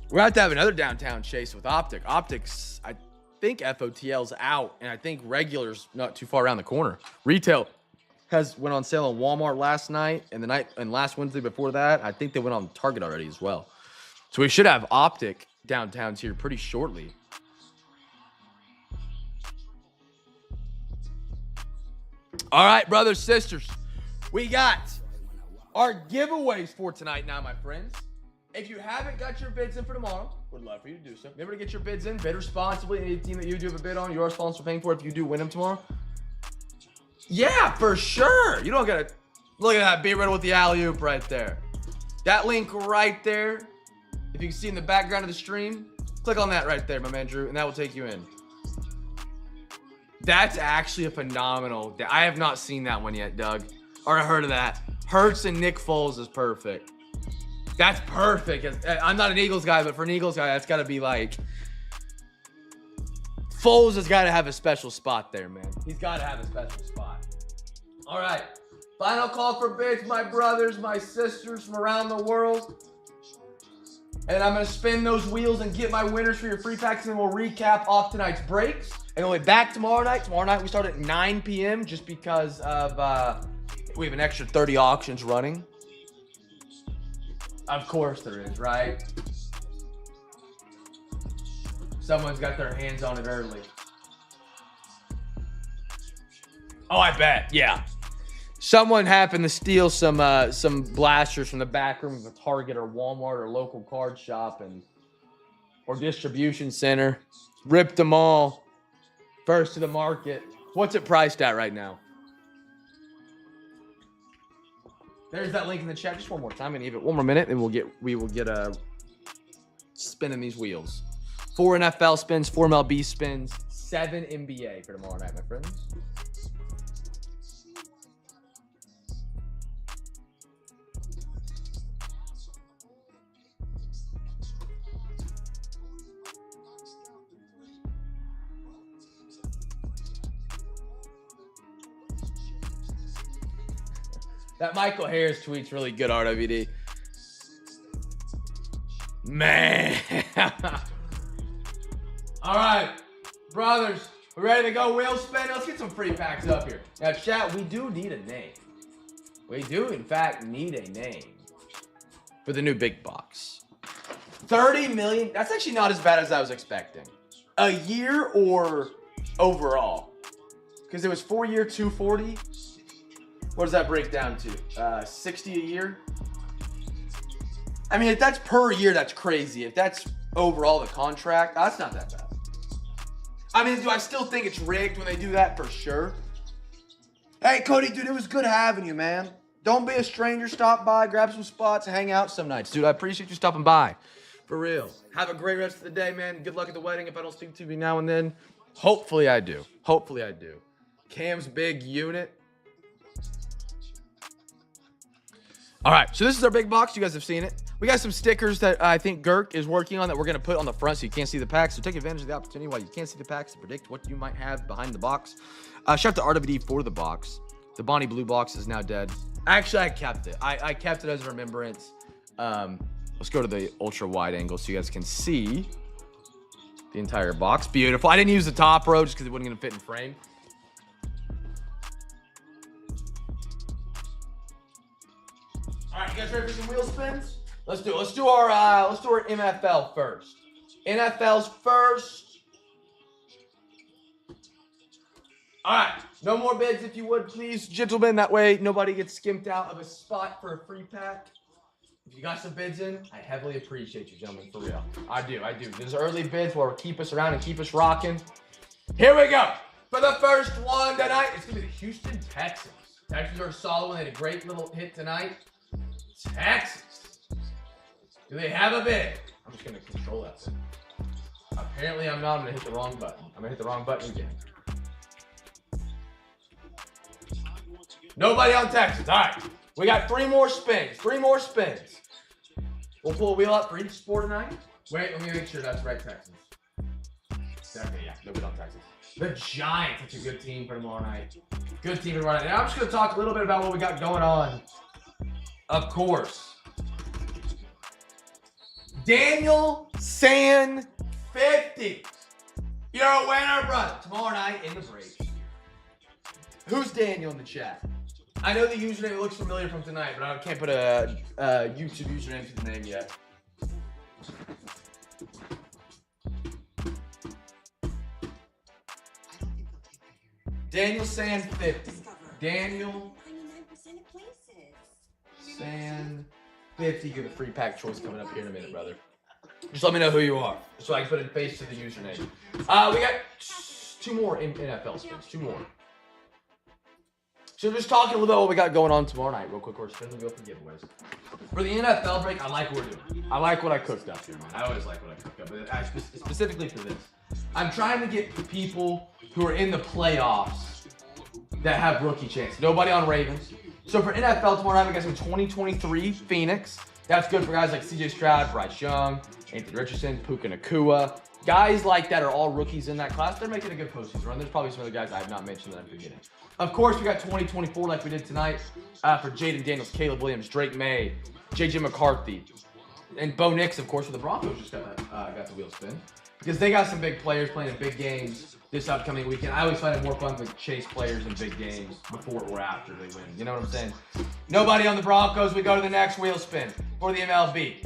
C: we're about to have another downtown chase with Optic. Optics, I think FOTL's out, and I think regular's not too far around the corner. Retail went on sale on Walmart last night, and last Wednesday before that, I think they went on Target already as well. So we should have Optic downtowns here pretty shortly. All right, brothers, sisters, we got our giveaways for tonight now, my friends. If you haven't got your bids in for tomorrow, would love for you to do so. Remember to get your bids in. Bid responsibly. Any team that you do have a bid on, you're responsible for paying for it if you do win them tomorrow. Yeah, for sure. You don't gotta look at that. Be ready with the alley-oop right there. That link right there. If you can see in the background of the stream, click on that right there, my man Drew, and that will take you in. That's actually a phenomenal. I have not seen that one yet, Doug, or heard of that. Hurts and Nick Foles is perfect. That's perfect. I'm not an Eagles guy, but for an Eagles guy, that's got to be like. Foles has got to have a special spot there, man. He's got to have a special spot. All right. Final call for bids, my brothers, my sisters from around the world. And I'm going to spin those wheels and get my winners for your free packs, and then we'll recap off tonight's breaks. And we'll be back tomorrow night. Tomorrow night we start at 9 p.m. just because of we have an extra 30 auctions running. Of course there is, right? Someone's got their hands on it early. Oh, I bet. Yeah. Someone happened to steal some blasters from the back room of a Target or Walmart or local card shop or distribution center. Ripped them all. First to the market. What's it priced at right now? There's that link in the chat. Just one more time, and give it one more minute, and we will get spinning these wheels. 4 NFL spins, 4 MLB spins, 7 NBA for tomorrow night, my friends. That Michael Harris tweet's really good, RWD. Man. All right, brothers, we ready to go wheel spin? Let's get some free packs up here. Now, chat, we do need a name. We do, in fact, need a name for the new big box. 30 million. That's actually not as bad as I was expecting. A year or overall? Because it was 4-year, 240.
A: What does that break down to? 60 a year? I mean, if that's per year, that's crazy. If that's overall the contract, that's not that bad. I mean, do I still think it's rigged when they do that? For sure. Hey, Cody, dude, it was good having you, man. Don't be a stranger. Stop by, grab some spots, hang out some nights. Dude, I appreciate you stopping by. For real. Have a great rest of the day, man. Good luck at the wedding if I don't speak to you now and then. Hopefully I do. Hopefully I do. Cam's big unit. All right, so this is our big box. You guys have seen it. We got some stickers that I think Girk is working on that we're going to put on the front so you can't see the packs. So take advantage of the opportunity while you can't see the packs to predict what you might have behind the box. Shout out to RWD for the box. The Bonnie Blue box is now dead. Actually, I kept it. I kept it as a remembrance. Let's go to the ultra wide angle so you guys can see the entire box. Beautiful. I didn't use the top row just because it wasn't going to fit in frame. All right, you guys ready for some wheel spins? Let's do it. Let's do our NFL first. NFL's first. All right, no more bids if you would, please, gentlemen. That way nobody gets skimped out of a spot for a free pack. If you got some bids in, I heavily appreciate you, gentlemen, for real. I do. There's early bids will keep us around and keep us rocking. Here we go. For the first one tonight, it's going to be the Houston Texans. Texans are a solid one. They had a great little hit tonight. Texans. Do they have a bid? I'm just going to control that thing. Apparently I'm not. I'm going to hit the wrong button. I'm going to hit the wrong button again. Nobody on Texans. All right. We got 3 more spins. 3 more spins. We'll pull a wheel up for each sport tonight. Wait, let me make sure that's right, Texans. Okay, yeah. Nobody on Texans. The Giants. That's a good team for tomorrow night. Good team tomorrow night. Now I'm just going to talk a little bit about what we got going on. Of course. Daniel San 50. You're a winner, brother. Tomorrow night in the break. Who's Daniel in the chat? I know the username looks familiar from tonight, but I can't put a YouTube username to the name yet. Daniel San 50. Daniel San 50. Get a free pack choice coming up here in a minute, brother. Just let me know who you are, so I can put a face to the username. We got 2 more in NFL spins. 2 more. So just talking a little bit about what we got going on tomorrow night. Real quick, we're spinning the wheel for giveaways. For the NFL break, I like what we're doing. I like what I cooked up here, man. I always like what I cooked up, but specifically for this. I'm trying to get the people who are in the playoffs that have rookie chance. Nobody on Ravens. So for NFL tomorrow night, we got some 2023 Phoenix. That's good for guys like CJ Stroud, Bryce Young, Anthony Richardson, Puka Nacua. Guys like that are all rookies in that class. They're making a good postseason run. There's probably some other guys I have not mentioned that I'm forgetting. Of course, we got 2024 like we did tonight for Jaden Daniels, Caleb Williams, Drake May, J.J. McCarthy, and Bo Nix, of course, for the Broncos just got the wheel spin. Because they got some big players playing in big games this upcoming weekend. I always find it more fun to chase players in big games before or after they win. You know what I'm saying? Nobody on the Broncos. We go to the next wheel spin for the MLB.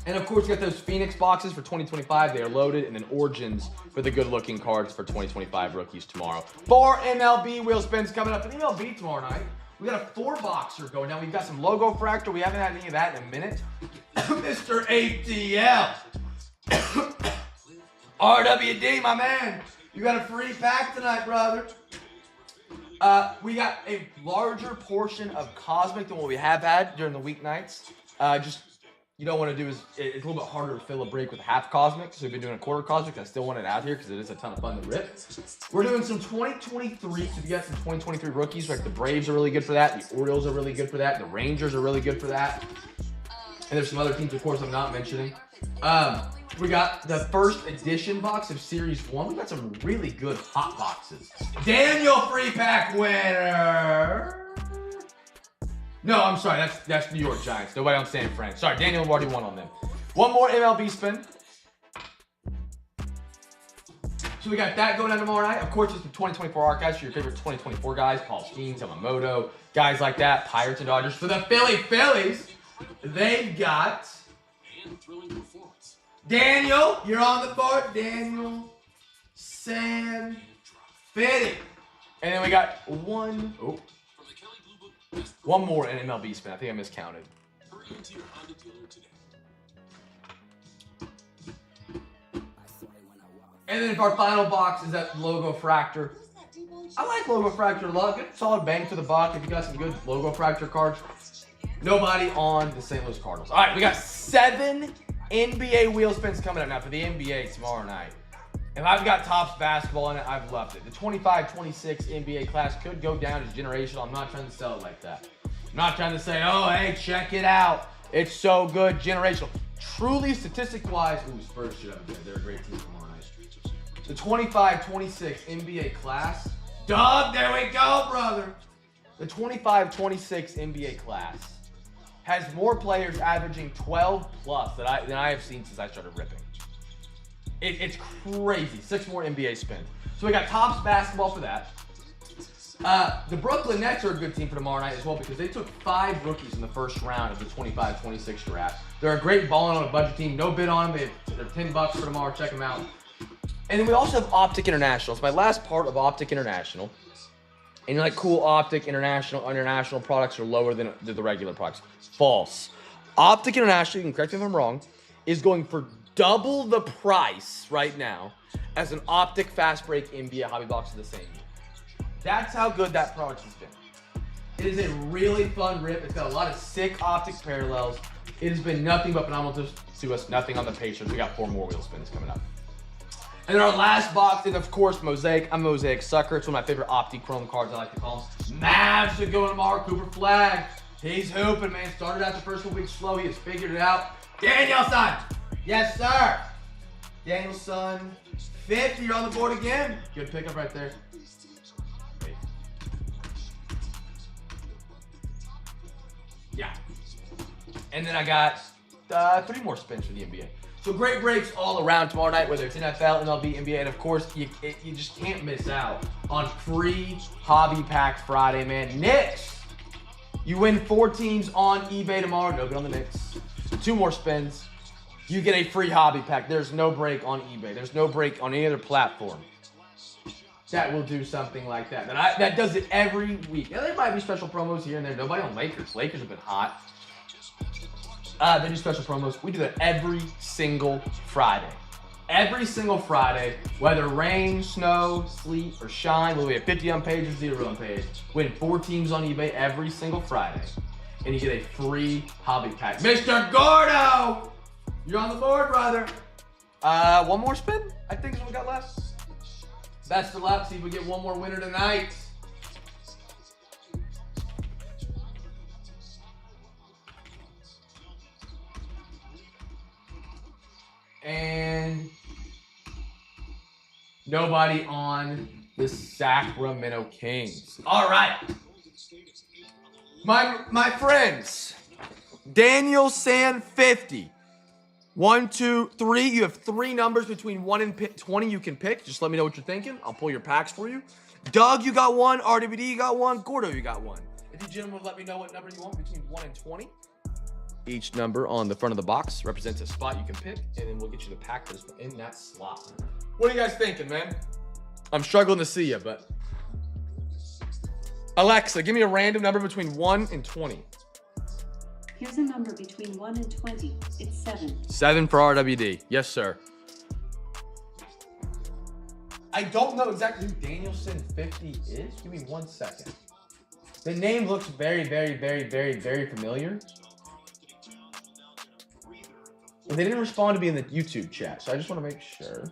A: And of course, we got those Phoenix boxes for 2025. They are loaded, and then Origins for the good-looking cards for 2025 rookies tomorrow. 4 MLB wheel spins coming up. For the MLB tomorrow night, we got a 4-boxer going down. We've got some logo fractor. We haven't had any of that in a minute. Mr. ATL. RWD, my man. You got a free pack tonight, brother. We got a larger portion of Cosmic than what we have had during the weeknights. You don't want to do is it's a little bit harder to fill a break with half Cosmic, so we've been doing a quarter Cosmic. I still want it out here because it is a ton of fun to rip. We're doing some 2023, so we got some 2023 rookies. Like the Braves are really good for that. The Orioles are really good for that. The Rangers are really good for that. And there's some other teams, of course, I'm not mentioning. We got the first edition box of Series 1. We got some really good hot boxes. Daniel free pack winner. No, I'm sorry. That's New York Giants. Nobody on San Fran. Sorry, Daniel already won on them. One more MLB spin. So we got that going on tomorrow night. Of course, it's the 2024 archives for your favorite 2024 guys. Paul Steen, Yamamoto, guys like that. Pirates and Dodgers. For the Phillies, they've got Daniel. You're on the board. Daniel San 50. And then we got one. Oh.
C: One more in MLB spin. I think I miscounted. And then our final box is that Logo Fractor. I like Logo Fractor a lot. Good solid bang for the buck if you got some good Logo Fractor cards. Nobody on the St. Louis Cardinals. All right, we got 7 NBA wheel spins coming up now for the NBA tomorrow night. If I've got Topps basketball in it, I've loved it. The 25-26 NBA class could go down as generational. I'm not trying to sell it like that. I'm not trying to say, oh, hey, check it out. It's so good, generational. Truly, statistic-wise, ooh, Spurs should have it. They're a great team tomorrow night. The 25-26 NBA class. Doug, there we go, brother. The 25-26 NBA class has more players averaging 12 plus than I have seen since I started ripping. It's crazy. 6 more NBA spins. So we got Topps basketball for that. The Brooklyn Nets are a good team for tomorrow night as well because they took 5 rookies in the first round of the 25-26 draft. They're a great balling on a budget team. No bid on them. They're $10 for tomorrow. Check them out. And then we also have Optic International. It's my last part of Optic International. And you're like, cool, Optic International products are lower than the regular products. False. Optic International, you can correct me if I'm wrong, is going for double the price right now as an Optic Fast Break NBA hobby box of the same year. That's how good that product has been. It is a really fun rip. It's got a lot of sick Optic parallels. It has been nothing but phenomenal to us. Nothing on the Pacers. We got 4 more wheel spins coming up. And then our last box is, of course, Mosaic. I'm a Mosaic sucker. It's one of my favorite Opti Chrome cards, I like to call them. Mavs should go tomorrow. Cooper Flag. He's hooping, man. Started out the first 1 week slow. He has figured it out. Danielson. Yes, sir. Danielson. 50. You're on the board again. Good pickup right there. Wait. Yeah. And then I got 3 more spins for the NBA. So great breaks all around tomorrow night, whether it's NFL, MLB, NBA, and of course, you just can't miss out on free Hobby Pack Friday, man. Knicks, you win 4 teams on eBay tomorrow. No good on the Knicks. 2 more spins. You get a free Hobby Pack. There's no break on eBay. There's no break on any other platform that will do something like that. That does it every week. Now, there might be special promos here and there. Nobody on Lakers. Lakers have been hot. They do special promos. We do that every single Friday. Every single Friday, whether rain, snow, sleet, or shine, whether we have 50 on page or 0 on page, win 4 teams on eBay every single Friday. And you get a free hobby pack. Mr. Gordo! You're on the board, brother. 1 more spin, I think is what we got left. Best of luck. See if we get 1 more winner tonight. And nobody on the Sacramento Kings. All right. My friends, Daniel San 50. 1, 2, 3. You have 3 numbers between 1 and 20 you can pick. Just let me know what you're thinking. I'll pull your packs for you. Doug, you got 1. RWD, you got 1. Gordo, you got 1. If you gentlemen would let me know what number you want between 1 and 20. Each number on the front of the box represents a spot you can pick, and then we'll get you the pack that's in that slot. What are you guys thinking, man? I'm struggling to see you, but... Alexa, give me a random number between 1 and 20.
B: Here's a number between 1 and 20. It's 7.
C: 7 for RWD. Yes, sir. I don't know exactly who Danielson 50 is. Give me 1 second. The name looks very, very, very, very, very familiar. And they didn't respond to me in the YouTube chat, so I just want to make sure.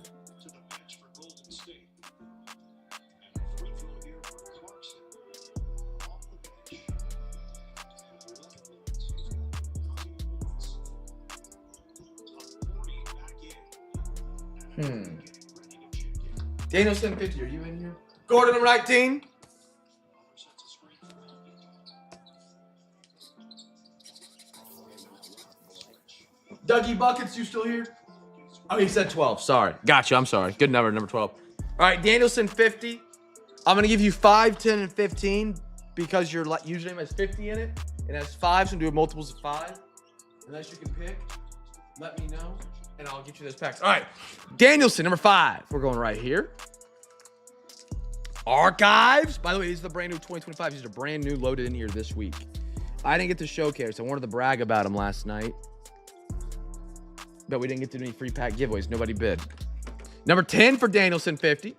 C: Danielson 50, are you in here? Gordon number 19. Dougie Buckets, you still here? Oh, he said 12. Sorry. Gotcha. I'm sorry. Good number, number 12. All right, Danielson 50. I'm going to give you 5, 10, and 15 because your username has 50 in it. It has 5, so I'm doing multiples of 5. Unless you can pick, let me know, and I'll get you those packs. All right, Danielson, number 5. We're going right here. Archives. By the way, these are the brand new 2025. These are brand new, loaded in here this week. I didn't get to showcase. I wanted to brag about them last night. But we didn't get to do any free pack giveaways. Nobody bid. Number 10 for Danielson 50.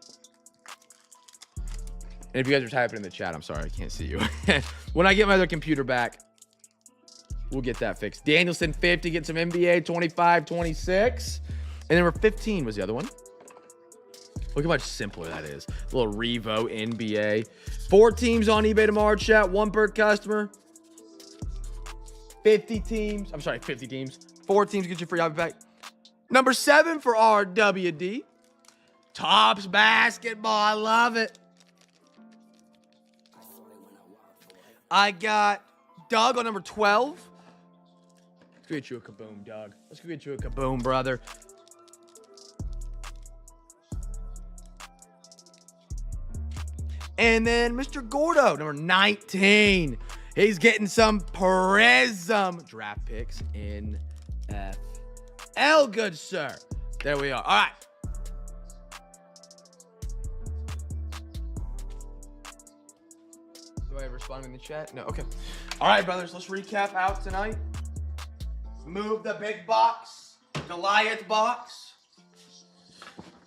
C: And if you guys are typing in the chat, I'm sorry, I can't see you. When I get my other computer back, we'll get that fixed. Danielson 50, get some NBA 25, 26. And number 15 was the other one. Look how much simpler that is. A little Revo NBA. 4 teams on eBay tomorrow, chat. 1 per customer. 50 teams. I'm sorry, 50 teams. 4 teams get your free hobby pack. Number 7 for RWD. Tops basketball. I love it. I got Doug on number 12. Let's go get you a kaboom, Doug. Let's go get you a kaboom, brother. And then Mr. Gordo, number 19. He's getting some Prism draft picks in NFL, good sir. There we are. All right. Do I respond in the chat? No, okay. All right, brothers, let's recap out tonight. Move the big box, Goliath box.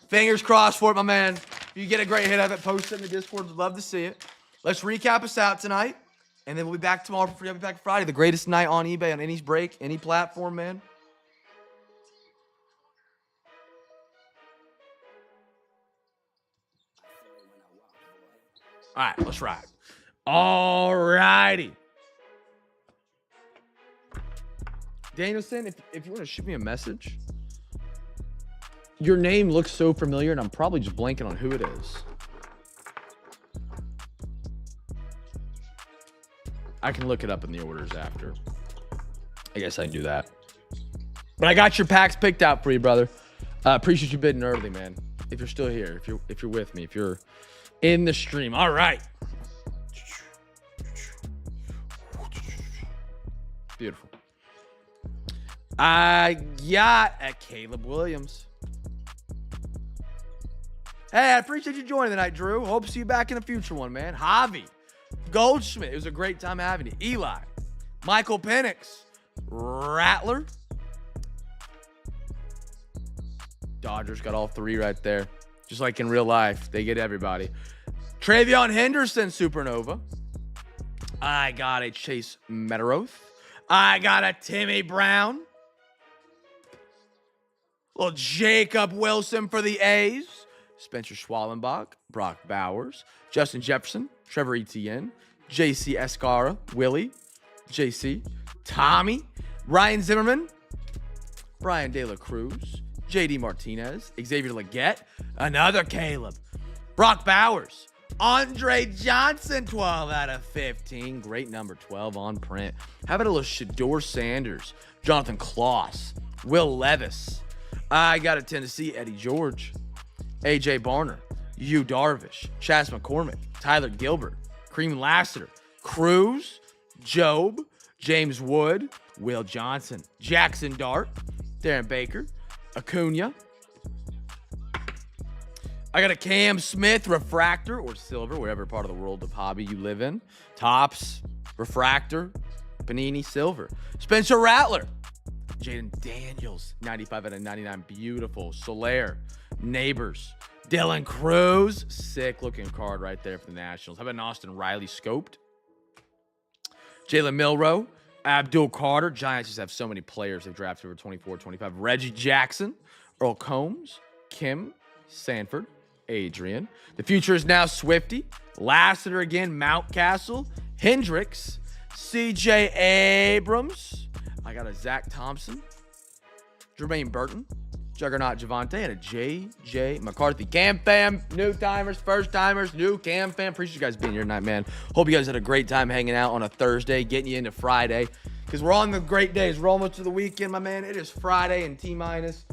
C: Fingers crossed for it, my man. If you get a great hit of it, post it in the Discord. Would love to see it. Let's recap us out tonight. And then we'll be back tomorrow for Free Hobby Pack Friday. The greatest night on eBay, on any break, any platform, man. All right, let's ride. All righty. Danielson, if you want to shoot me a message, your name looks so familiar, and I'm probably just blanking on who it is. I can look it up in the orders after. I guess I can do that. But I got your packs picked out for you, brother. Appreciate you bidding early, man. If you're still here, if you're with me, if you're in the stream. All right. Beautiful. I got a Caleb Williams. Hey, I appreciate you joining tonight, Drew. Hope to see you back in a future one, man. Javi Goldschmidt. It was a great time having you. Eli. Michael Penix. Rattler. Dodgers got all 3 right there. Just like in real life, they get everybody. Travion Henderson, Supernova. I got a Chase Metaroth. I got a Timmy Brown. Little Jacob Wilson for the A's. Spencer Schwallenbach. Brock Bowers. Justin Jefferson. Trevor Etienne. JC Escara. Willie. JC. Tommy. Ryan Zimmerman. Brian De La Cruz. JD Martinez. Xavier Legette. Another Caleb. Brock Bowers. Andre Johnson, 12 out of 15. Great number, 12 on print. How about a little Shador Sanders? Jonathan Kloss. Will Levis. I got a Tennessee, Eddie George. AJ Barner. Yu Darvish. Chas McCormick. Tyler Gilbert. Cream Lassiter. Cruz. Job. James Wood. Will Johnson. Jackson Dart. Darren Baker. Acuna. I got a Cam Smith refractor or silver, whatever part of the world of hobby you live in. Tops, refractor, Panini silver. Spencer Rattler. Jaden Daniels, 95 out of 99. Beautiful. Soler. Neighbors. Dylan Cruz. Sick looking card right there for the Nationals. How about an Austin Riley scoped? Jalen Milroe. Abdul Carter. Giants just have so many players they've drafted over 24, 25. Reggie Jackson. Earl Combs. Kim Sanford. Adrian. The future is now Swifty. Lassiter again. Mountcastle. Hendricks. CJ Abrams. I got a Zach Thompson. Jermaine Burton. Juggernaut Javante. And a J.J. McCarthy. CamFam. New timers. First timers. New CamFam. Appreciate you guys being here tonight, man. Hope you guys had a great time hanging out on a Thursday. Getting you into Friday. Because we're on the great days. We're almost to the weekend, my man. It is Friday in T-minus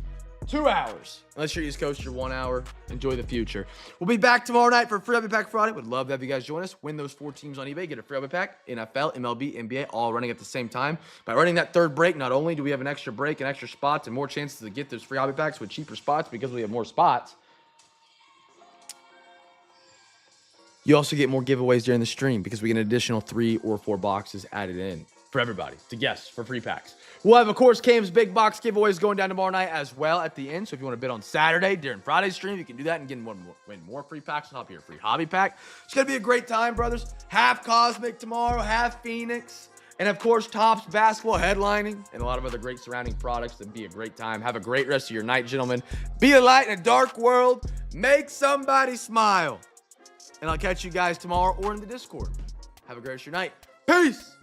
C: 2 hours. Unless you're East Coast, you're 1 hour. Enjoy the future. We'll be back tomorrow night for Free Hobby Pack Friday. Would love to have you guys join us. Win those 4 teams on eBay. Get a Free Hobby Pack. NFL, MLB, NBA, all running at the same time. By running that third break, not only do we have an extra break and extra spots and more chances to get those Free Hobby Packs with cheaper spots because we have more spots. You also get more giveaways during the stream because we get an additional 3 or 4 boxes added in for everybody to guess for free packs. We'll have, of course, Cam's big box giveaways going down tomorrow night as well at the end. So if you want to bid on Saturday during Friday's stream, you can do that and win more free packs on top of your free hobby pack. It's going to be a great time, brothers. Half Cosmic tomorrow, half Phoenix. And, of course, Topps basketball headlining and a lot of other great surrounding products. That'd be a great time. Have a great rest of your night, gentlemen. Be a light in a dark world. Make somebody smile. And I'll catch you guys tomorrow or in the Discord. Have a great rest of your night. Peace.